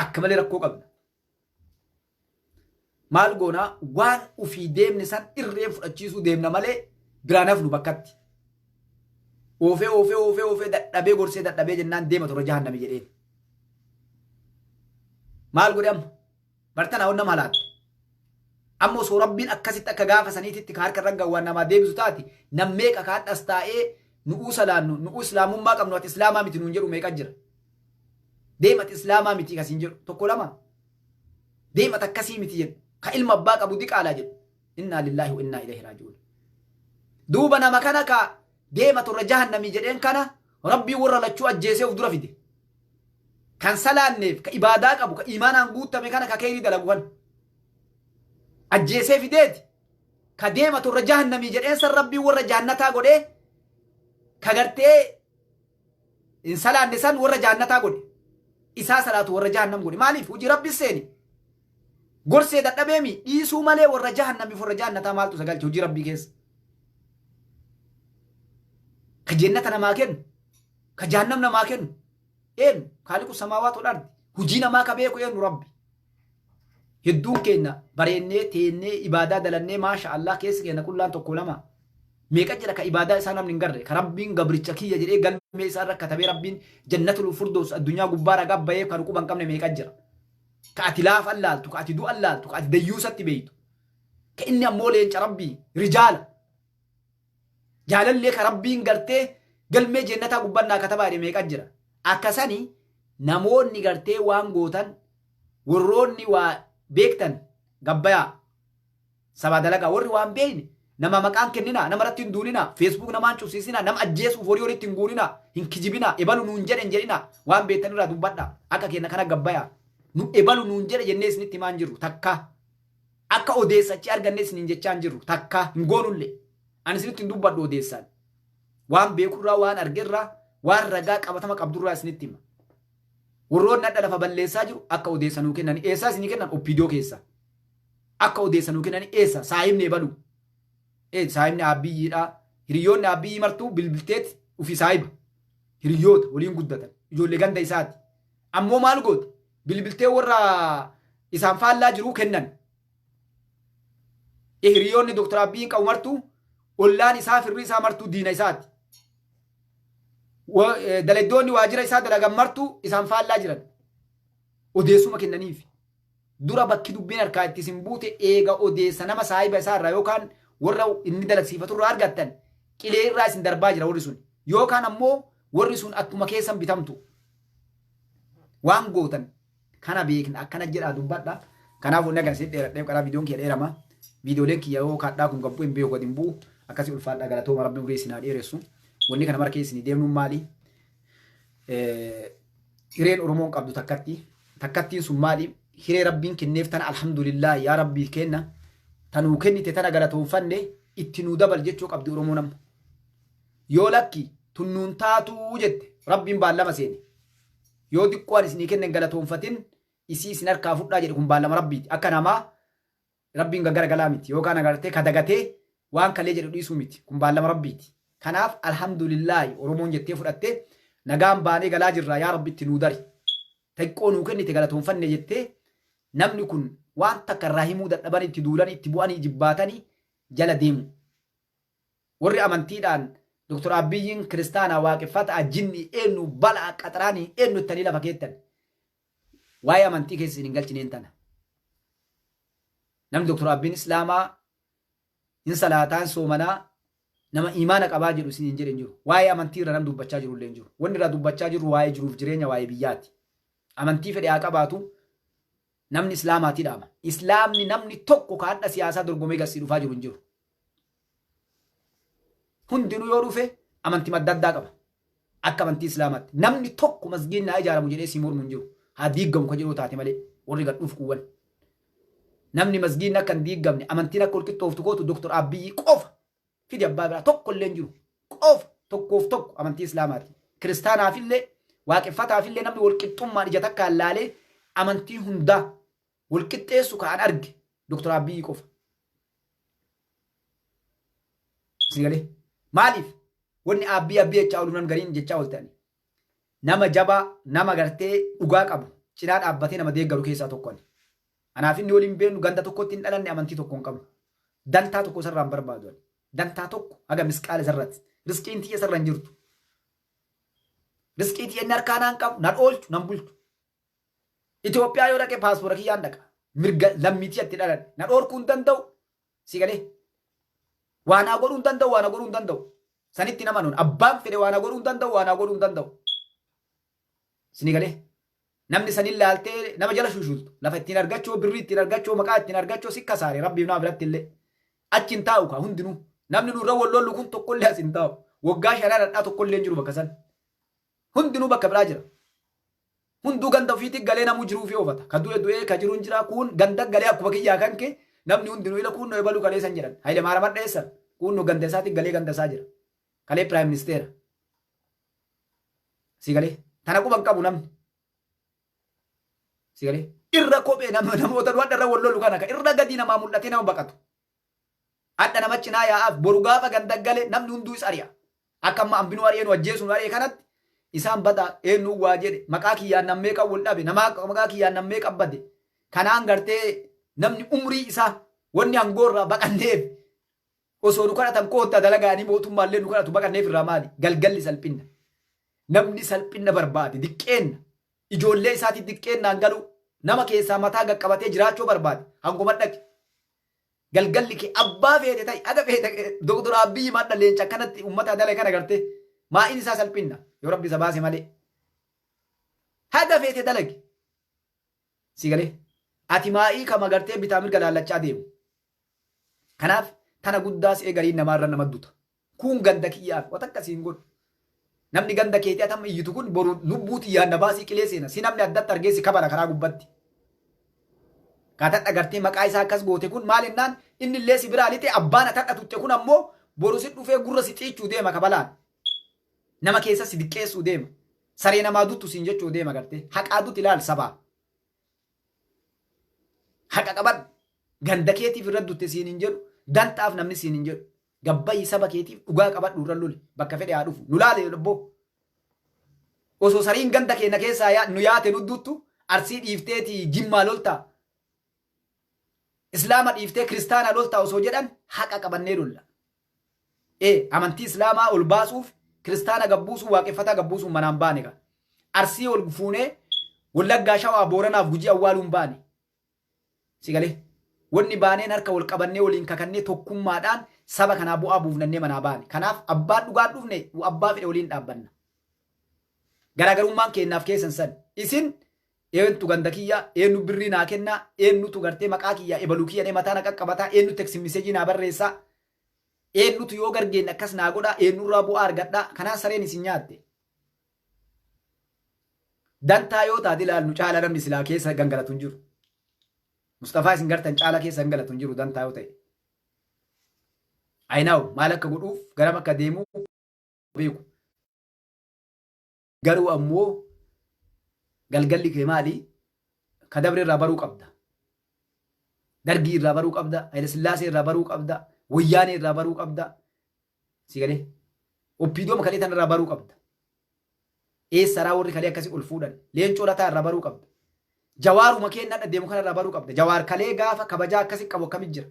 akka malee rakkoo qabna. Maal goonaa waan ufii deemne san irreen fudhachiisuu deemna malee biraan hafnu bakkatti. Oofee dadhabee gorsee dadhabee jennaan deema torra jahannami jedheen. Maal godhe amma bartanaa onna malaatte. Amma osoo rabbiin akkasitti akka gaafa saniititti ka harka irra waan namaa deebisu taati nam meeqa kaadhas taa'ee nu'uu salaannu nu'uu islaamummaa qabnu ati islaamaa miti nuun jedhu meeqa jira. Deemati islaamaa miti kasiin jedhu tokko lama. Deemati akkasii miti jedhu ka ilma abbaa qabu diqaalaa jedhu. Innaa lillaahi wa innaa ilaihi raaji'uun. Duuba nama kana ka deema torra jahannamii jedheen kana rabbii warra lachuu ajjeesee of dura fide. Kan salaanneef ka ibaadaa qabu ka imaanaan guutame kana ka keerii dalaguwan. Ajjeesee fideeti ka deema torra jahannamii jedheen san rabbii warra jahannataa godhee ka gartee hin salaanne san warra jahannataa godhe. Isaa salaatu warra jahannam godhe. Maaliif hojii rabbi seeni. Gorsee dadhabeemi dhiisuu malee warra jahannamiif warra jahannataa maaltu sagalche hojii rabbii keessa. Ka jannata namaa kennu ka jahannam namaa kennu eenyu kaaliqu samaawaat wal ardi hujii namaa ka beeku eenyu rabbi. Hedduun keenya bareennee teennee ibaadaa dalannee maasha Allah keessi keenya qullaan tokko lama meeqa jira ka ibaadaa isaa namni hin garre ka rabbiin gabricha kiyya jedhee galmee isaa irra katabee rabbiin jannatul firdoos addunyaa gubbaa ragaa bahee kan quban qabne meeqa jira. Ka ati laafa allaaltu ka ati du'a allaaltu ka ati dayyuusatti beeytu ka inni ammoo leenca rabbii rijaala. Jaalallee ka rabbiin gartee galmee jannataa gubbannaa katabaa jedhe meeqa jira. Akkasanii namoonni gartee waan gootan warroonni waa beektan gabbayaa sabaa dalagaa warri waan beekne nama maqaan kennina nama irratti hin duunina feesbuuk namaan cufsiisina nama ajjeesuuf horii horiitti hin guurina hin kijibina ebalu nuun jedhen jedhina waan beektan irraa dubbadha akka kenna kana gabbayaa nu ebalu nuun jedhe jennee isinitti himaan jirru takka akka odeessachi arganne isiniin jechaan jirru takka hin goonullee ani isinitti hin dubbadhu odeessaan waan beekurraa waan argerraa waan ragaa qabatama qabdurraa isinitti hima. Warroonni adda lafa balleessaa jiru akka odeessanuu kennan eessaa isinii kennan oppiidoo keessa akka odeessanuu kennan eessa saahibni ebalu saahibni abbiyyiidha hiriyoonni abbiyyi martuu bilbilteeti ufi saahiba hiriyoota waliin guddatan ijoollee ganda isaati ammoo maal goote bilbiltee warra isaan faallaa jiruu kennan hiriyoonni doktor abiyyiin qabu martuu ollaan isaa firri isaa martuu diina isaati. Daladdoonni waajjira isaa dalagan martuu isaan faallaa jiran odeessuma kennaniif dura bakki dubbiin harkaa itti isin buute eega odeessa nama saahiba isaa irraa yookaan warra inni dalagsiifatu irraa argattan qilee irraa isin darbaa jira warri sun yookaan ammoo warri sun akkuma keessan bitamtu waan gootan kana beekna akkana jedhaa dubbadha. Kanaaf wanni agarsiis dheeradhee karaa viidiyoon kiyya dheerama. Viidiyooleen kiyya yoo kaadhaa kun gabbuu hin beeku gadi hin bu'u akkasii ulfaadhaa galatooma rabbi uree isin haa dheeressu. Wanni kana mara keessanii deemnuun maali? Hireen Oromoon qabdu takkattiin sun maali? Hiree rabbiin kenneef tana alhamdulillah yaa rabbii kenna tanuu kennite tana galatoonfanne itti nuu dabal jechuu qabdi Oromoo nama. Yoo lakki tunnuun taatuu jette rabbiin baallama seene. Yoo xiqqoon isinii kennen galatoonfatin isii isin harkaa fudhaa jedhe kun baallama rabbiiti. Akka namaa rabbiin gaggaragalaa miti yookaan agartee kadagatee waan kalee jedhu dhiisuu miti kun baallama rabbiiti. Kanaaf alhamdulillah Oromoon jettee fudhattee nagaan baanee galaa jirraa yaa rabbi itti nuu dari. Xiqqoo nuu kennite galatoonfanne jettee namni kun waan takka irraa himuu dadhaban itti duulan itti bu'anii jibbaatanii jala deemu. Warri amantiidhaan Dr. Abiyyiin kiristaanaa waaqeffata ajinni eenyu balaa qaxaraanii eenyu ittanii lafa keettan. Waa'ee amantii keessa hin galchineen tana. Namni Dr. Abiyyiin Islaamaa hin salaataan soomanaa nama imaana qabaa jedhu isin hin jedhin jiru. Waa'ee amantii irra nam dubbachaa jiru illee hin jiru. Wanni irraa dubbachaa jiru waa'ee jiruuf jireenya waa'ee biyyaati. Amantii fedhe haa qabaatu namni Islaamaatii dhaama. Islaamni namni tokko kaadha siyaasaa dorgomee garsii dhufaa jiru hin jiru. Hundinuu yoo dhufe amantii adda addaa qaba. Akka amantii Islaamaatti. Namni tokko masgiidnaa ijaaramu jedhee si mormu hin jiru. Haa diiggamu kan jedhu taate malee warri gad dhuuf kuuwwan. Namni masgiidni akka hin diiggamne amantiin akka walqixxooftu gootu Dr. Abiyyi qofa fidi abbaa biraa tokko illee hin jiru. Qofa tokkoof tokko amantii Islaamaati. Kiristaanaafillee waaqeffataafillee namni walqixxummaan ija takkaan laalee amantii hundaa walqixxeessu kan arge Dr. Abiyyi qofa. Sigalee. Maaliif wanni abbii jechaa ooluun gariin jechaa ooltani nama jabaa nama gartee dhugaa qabu cinaa dhaabbatee nama deeggaru keessaa tokkoon. Anaaf inni waliin beenu ganda tokkotti hin dhalanne amantii tokko hin qabu. Dantaa tokko sarraan barbaadu. Dantaa tokko haga misqaala sarratti. Riskiin tiyya sarra hin jirtu. Riskii tiyya inni harkaanaan qabu nan oolchu nan bulchu. Itoophiyaa yoo dhaqee paaspoora kiyyaan dhaqa. Mirga lammiitii itti dhalan nan dhoorkuu hin danda'u. Sigalee. Waanaa godhuu hin danda'u waanaa godhuu hin danda'u. Sanitti nama nuun abbaan fedhe waanaa godhuu hin danda'u waanaa godhuu hin danda'u. Sinigalee namni sanin laaltee nama jala shushultu lafa ittiin argachuu birrii ittiin argachuu maqaa ittiin argachuu sikka saare rabbiif nama biratti illee achi hin taa'u kaa hundinuu namni nurra wallollu kun tokkollee as hin taa'u waggaa shanaa dhadhaa tokkollee hin jiru bakka san hundinuu bakka biraa jira. Hunduu ganda ofiitti galee namuu jiruu fi oofata ka du'e du'ee ka jiru hin jira kun ganda galee akkuma kiyyaa kan kee namni hundinuu ila kun no ebalu kalee san jedhan Haile Maariyaam dheessan kun no ganda isaatti galee ganda isaa jira kalee Prime Minister si galee tana quban qabu namni si galee irra kophee namoota du'adha irra wallolu kana ka irra gadi namaa mul'ate nama baqatu adda nama cinaa yaa'aaf boru gaafa ganda galee namni hunduu is ari'a akka amma ambinuu ari'ee nu ajjeesuun ari'ee kanatti isaan bada eenyu waa jedhe maqaa kiyyaan nammee qawwul dhabe namaa maqaa kiyyaan nammee qabbade kanaan gartee namni umrii isaa wanni hangoorraa baqanneef osoo nu kadhatan koottaa dalagaanii mootummaallee nu kadhatu baqanneef irraa maali galgalli salphinna namni salphinna barbaade diqqeenna ijoollee isaatti diqqeennaan galu nama keessaa mataa gaqqabatee jiraachuu barbaade hanguma dhaqe galgalli kee abbaa feete ta'i aga feete Dr. Abiyyi madda leenca kanatti ummata dalee kana gartee maa'iin isaa salphinna yoo rabbi isa baase malee haga feete dalage si galee ati maa'ii kama gartee bitaa mirga laallachaa deemu. Kanaaf tana guddaas eegaliin namaarra nama duta. Kun ganda kiyyaaf wata akkasiin godhu. Namni ganda keetii atam iyyitu kun boru lubbuuti yaadna baasii qilee seena. Si namni addatti argeessi kabala karaa gubbatti. Kaatadha gartee maqaa isaa akkas goote kun maal jennaan inni illee si biraa lixee abbaan atadha tutte kun ammoo boru si dhufee gurra si xiichuu deema kabalaan. Nama keessa si diqqeessuu deema. Saree namaa duttu siin jechuu deema gartee. Haqaa dutti ilaal sabaa. Haqa qaban ganda keetiif irra dutte siin hin jedhu dantaaf namni siin hin jedhu gabbayyi saba keetiif dhugaa qabadhu irra lole bakka fedhe haa dhufu nu laale lobbo osoo sariin ganda keenya keessaa nu yaate nu duttu arsii dhiifteeti jimmaa loltaa islaama dhiiftee kiristaana loltaa osoo jedhan haqa qabannee lolla amantii islaamaa ol baasuuf kiristaana gabbuusuu waaqeffataa gabbuusuun manaan baane ka arsii ol fuunee wallaggaa shawaa booranaaf gujii awwaaluun baane. Sigalee wanni baaneen harka wal qabannee waliin kakannee tokkummaadhaan saba kanaa bu'aa buufnannee manaa baane. Kanaaf abbaan dhugaan dhufne abbaa fedhe waliin dhaabbanna. Garaagarummaan kennaaf keessan san isin eenyutu ganda kiyya eenyu birrii naa kennaa eenyutu gartee maqaa kiyya ebaluu kiyya mataa na qaqqabataa eenyu tekstiin miseejii naa barreessaa eenyutu yoo gargeen akkas naa godhaa eenyurraa bu'aa argadhaa kanaan sareen isin nyaatte. Dantaa yoo taate ilaallu caala namni silaa keessa gangalatu hin jiru. Mustafaa isin gartan caala keessa gangalatu hin jiru dantaa yoo ta'e. Ayinaawu maal akka godhuuf garam akka deemuu beeku. Garuu ammoo galgalli kee maali? Kadabre irraa baruu qabda. Dargii irraa baruu qabda. Hayilasillaasee irraa baruu qabda. Wayyaanee irraa baruu qabda. Si galee? Oppiidooma kalee tan irraa baruu qabda. Eessaraa warri kalee akkasii ol fuudhan. Leencoo lataa irraa baruu qabda. Jawaaruma keenya adda deemu kana irraa baruu qabda. Jawaar kalee gaafa kabajaa akkasii qabu akkamit jira?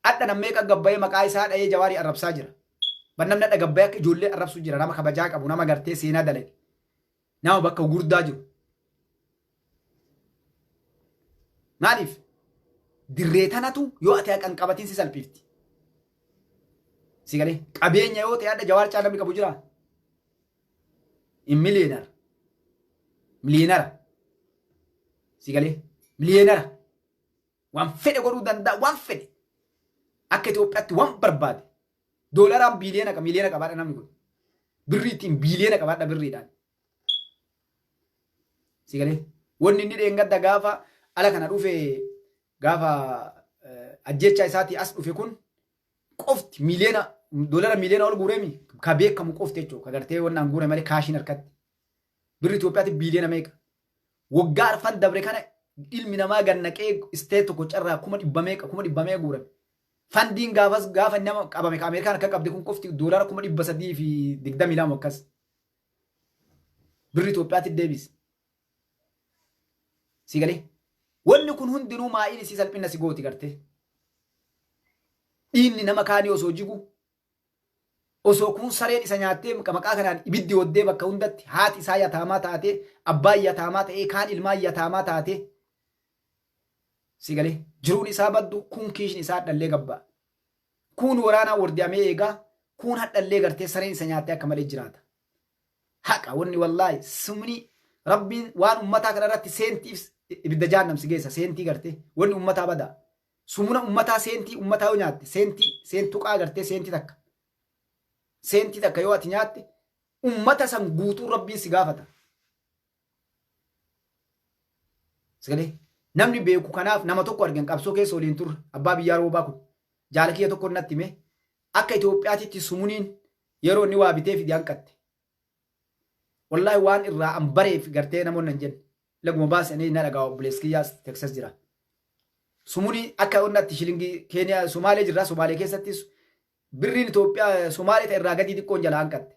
Adda nammee qaggabbayee maqaa isaa dha'ee jawaarii arrabsaa jira. Bannamni adda gabbayee akka ijoollee arrabsu jira. Nama kabajaa qabu, nama gartee seenaa dalage. Nama bakka gurdaa jiru. Maaliif? Dirree tanatu yoo ati haqan qabatiin si salphifti. Si galee? Qabeenya yoo ta'e adda jawaar caalaa namni qabu jira. Miliyeenara. Miliyeenara. Si galee? Miliyeenara. Waan fedhe godhuu danda'a. Waan fedhe. Akka Itoophiyaatti waan barbaade. Doolaraan biliyeena qaba. Miliyeena qabaadha namni kun. Birriittiin biliyeena qabaadha birriidhaan. Si galee? Wanni inni dheengadda gaafa ala kana dhufe gaafa ajjecha isaatii as dhufe kun qofti miliyeena doolara miliyeena ol guureemi ka beekamu qofti jechuudha. Ka gartee wannaan guure malee kaashiin harkatti. Birri Itoophiyaatti biliyeena meeqa? Waggaa arfan dabre kana ilmi namaa gannaqee isteet tokko carraa 100 guurame. Fandiin gaafa nama qabame ka Ameerikaan akka qabde kun qofti doolara 322 akkas. Birri Itoophiyaatti deebis. Si galee? Wanni kun hundinuu maa'iin isii salphina si gooti gartee. Dhiinni nama kaanii osoo jigu osoo kun sareen isa nyaattee maqaa kanaan ibiddi waddee bakka hundatti haati isaa yataamaa taatee abbaan yataamaa ta'ee kaan ilmaan yataamaa taatee si galee jiruun isaa baddu kun kiishni isaa hadhallee gabbaa. Kun waraanaa wardiamee eegaa kun hadhallee gartee sareen isa nyaattee akka malee jiraata. Haqa wanni wallaahi sumni rabbiin waan ummataa kanarratti seentiif ibidda jahannam si geessa seentii gartee wanni ummataa badaa. Sumuna ummataa seentii ummataa yoo nyaatte seentuqaa gartee seentii takka yoo ati nyaatte ummata san guutuu rabbiin si gaafata. Sagalee namni beeku kanaaf nama tokko argan qabsoo keessa waliin turre abbaa biyyaa roobaa kun jaala kiyya tokko natti hime akka Itoophiyaatitti sumuniin yeroo inni waa bitee fidi hanqatte. Wallaahi waan irraa an bareef gartee namoonni hin jenne laguma baasanii na dhagaa obboleessi kiyyaas Teksas jira. Sumuni akka onnatti shilingii Keeniyaa Somaalee jirra. Somaalee keessattis birriin Itoophiyaa Somaalee ta'e irraa gadi xiqqoon jala hanqatte.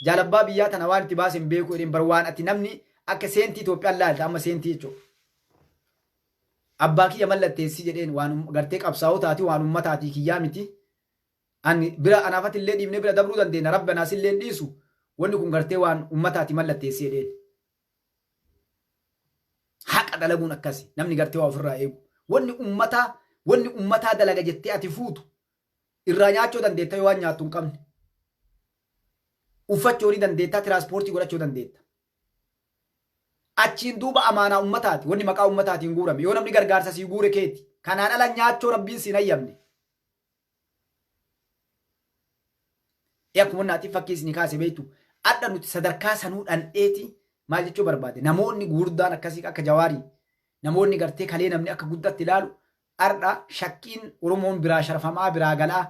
Jaalabbaa biyyaa tana waan itti baasen beekuu jedheen bar waan ati namni akka seentii Itoophiyaan laalta amma seentii jechuudha. Abbaa kiyya mallatteessi jedheen waan gartee qabsaa'oo taati waan ummataatii kiyyaa miti. Ani bira anaafatti illee dhiibnee bira dabruu dandeenya rabbi anaas illee dhiisu wanni kun gartee waan ummataati mallatteessi jedheen. Haqa dalaguun akkasi namni gartee waa ofirraa eegu. Wanni ummataa dalaga jettee ati fuutu irraa nyaachuu dandeetta yoo waan nyaattu hin qabne. Uffachuu ni dandeetta, tiraanspoortii godhachuu dandeetta. Achiin duuba amaanaa ummataati. Wanni maqaa ummataatiin guurame. Yoo namni gargaarsa sii guure keeti. Kanaan ala nyaachuu rabbiin siin hayyamne. Akkuma wannaatiif fakkii isin kaase beektu adda nuti sadarkaa sanuu dhandheeti maal jechuu barbaade. Namoonni gurguddaan akkasii akka jawaarii. Namoonni gartee kalee namni akka guddatti ilaalu ardha shakkiin Oromoon biraa sharfamaa biraa galaa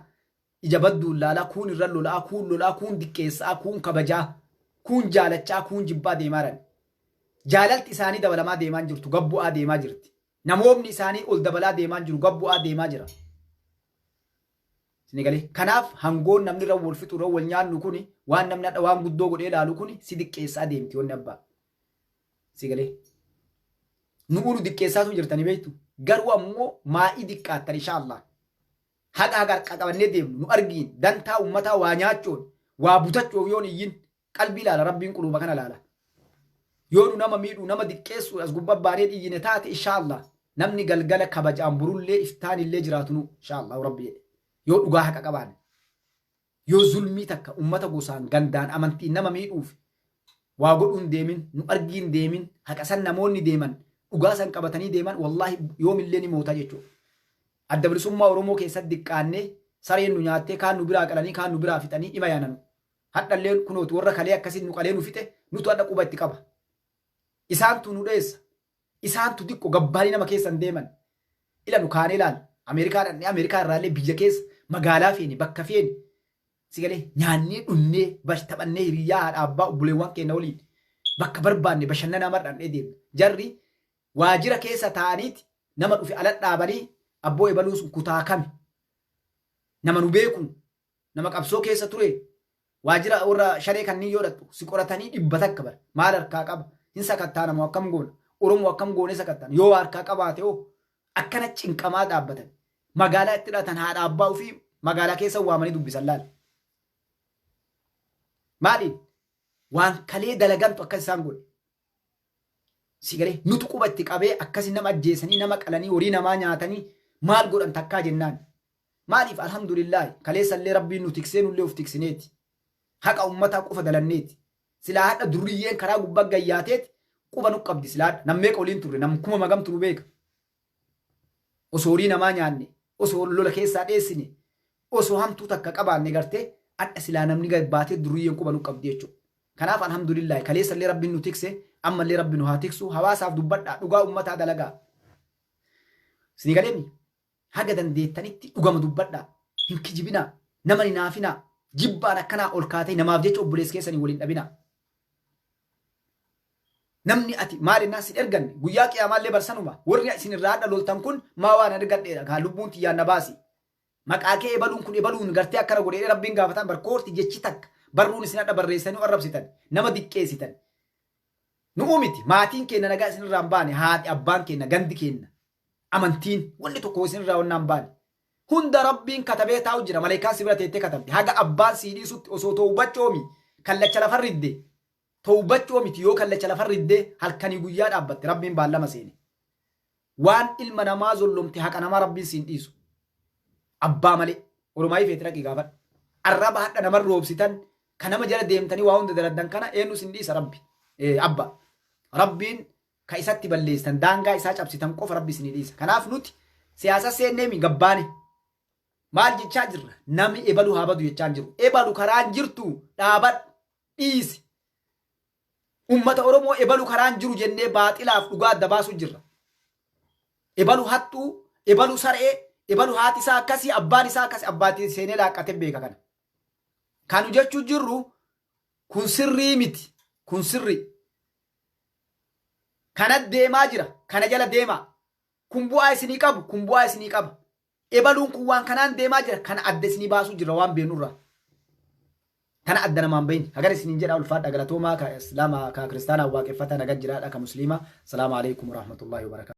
ija badduun laalaa kuun irra lolaa kuun diqqeessaa kuun kabajaa kuun jaalachaa kuun jibbaa deemaa jiran. Jaalalti isaanii dabalamaa deemaa jirtu gabbu'aa deemaa jirti. Namoonni isaanii ol dabalaa deemaa jiru gabbu'aa deemaa jira. Kanaaf hangoon namni irra wal fixu irra wal nyaannu kuni waan namni adda waan guddoo godhee ilaalu kuni si diqqeessaa deemti wanni abbaa. Nu'uunu diqqeessaatu jirtanii beektu. Garuu ammoo maa'ii diqqaattan inshaallah. Haqa haqa qabannee deemnu nu argiin dantaa ummataa waa nyaachuun waa butachuuf yoon iyyin qalbii ilaala rabbiin quluba kana ilaala. Yoo nu nama miidhuu nama diqqeessu as gubbaa baanee dhiyyine taate inshaallah namni galgala kabajaan burullee iftaan illee jiraatu nu inshaallah rabbi jedhe yoo dhugaa haqa qabaanne. yoo zulmii takka ummata gosaan gandaan amantiin nama miidhuuf waa godhuun deemin nu argiin deemin haqasan namoonni deeman dhugaa san qabatanii deeman wallaahi yoomillee ni moota jechuudha. Adda bilisummaa Oromoo keessatti diqqaannee sareen nu nyaattee kaan nu biraa qalanii kaan nu biraa fixanii dhima yaananu. Hadhallee kunooti warra kalee akkasiin nu qalee nu fixe nutu hadha quba itti qaba. Isaantu nu dheessa. Isaantu diqqo gabbaanii nama keessan deeman. Ila nu kaanee ilaal. Ameerikaa irraallee biyya keessa magaalaa feene bakka feene. Sigalee nyaannee dhunnee taphannee hiriyyaa haadha abbaa obboleewwan keenya waliin bakka barbaanne bashannanaa mar'annee deemna. Jarri waajira keessa taa'aniiti nama dhufe ala dhaabanii abboo ebaluu sun kutaa kami. Nama nu beeku nama qabsoo keessa ture waajira warra sharee kanneen yoo dhattu si qoratanii dhibba takka bara maal harkaa qaba hin sakattaa namoo akkam goona Oromoo akkam goone sakattan yoo harkaa qabaate oo akkana cinqamaa dhaabbatan magaalaa itti dhatan haadha abbaa ofii magaalaa keessa waamanii dubbisan laal. Maaliin waan kalee dalagantu akkas isaan godhe. Sigalee nutu quba itti qabee akkasii nama ajjeesanii nama qalanii horii namaa nyaatanii maal godhan takkaa jennaan. Maaliif alhamdulillah kaleessallee rabbiin nu tiksee nullee of tiksineeti. Haqa ummataa qofa dalanneeti. Silaa hadha duriyyeen karaa gubbaa gayyaateeti quba nu qabdi silaa nammeeqa waliin turre nam kuma magamtu nu beeka. Osoo horii namaa nyaanne osoo lola keessaa dheessine osoo hamtuu takka qabaanne gartee adda silaa namni gad baatee duriyyeen quba nu qabdi jechuudha. Kanaaf alhamdulillah kaleessallee rabbiin nu tikse ammallee rabbiin nu haa tiksu hawaasaaf dubbadhaa dhugaa ummataa dalagaa. Sinigalee haga dandeettanitti dhugama dubbadhaa hin kijibinaa nama hin naafinaa jibbaan akkanaa ol kaatee namaaf jecha obboleessa keessanii waliin dhabinaa. Namni ati maalinnaa sin erganne guyyaa qiyaamaallee barsanuma warri isin irraa hadha loltan kun maa waan argadheedha kaa lubbuun tiyyaan na baasi. Maqaa kee ebaluun kun ebaluun gartee akkana godhee rabbiin gaafatan barkoorti jechi takka barruun isin hadha barreessanii arrabsitan nama diqqeessitan. Nu miti maatiin keenya nagaa isin irraa hin baane haati abbaan keenya gandi keenya amantiin wanni tokko isin irraa wannaan baane. Hunda rabbiin katabee taa'u jira maleekaan si bira teettee katabde haga abbaan sii dhiisutti osoo to'ubachoomi kallacha lafa ridde to'ubachoomiti yoo kallacha lafa ridde halkanii guyyaa dhaabbatte rabbiin baallama seene. Waan ilma namaa zollomte haqa namaa rabbiin siin dhiisu. Abbaa malee Oromaayii feete raqii gaafadha. Arraba hadha namarra roobsitan kan nama jala deemtanii waa hunda daladdan kana eenyu sin dhiisa rabbi. Abba rabbiin ka isatti balleessan daangaa isaa cabsitan qofa rabbi sin dhiisa. Kanaaf nuti siyaasa seennee mi gabbaane. Maal jechaa jirra? Nami ebalu haa badu jechaa jiru. Ebalu karaan jirtu dhaabadhu dhiisi. Ummata Oromoo ebalu karaan jiru jennee baaxilaaf dhugaa adda baasu jirra. Ebalu hattuu, ebalu saree, ebalu haati isaa akkasii, abbaan isaa akkasii, abbaatii seenee laaqqatee beeka kana. Kanu jechuu jirru kun sirrii miti. Kun sirrii. Kana deemaa jira. Kana jala deemaa. Kun bu'aa isinii qabu. Kun bu'aa isinii qaba. Ebaluun kun waan kanaan deemaa jira. Kana adda isinii baasuu jira waan beenurraa. Kana adda namaan bahin. Hagar isiniin jedha ulfaadha galatoomaa ka islaamaa ka kiristaanaa waaqeffata nagaa jiraadha ka musliima. Salaamu alaikum warahmatullahi wabarakatuh.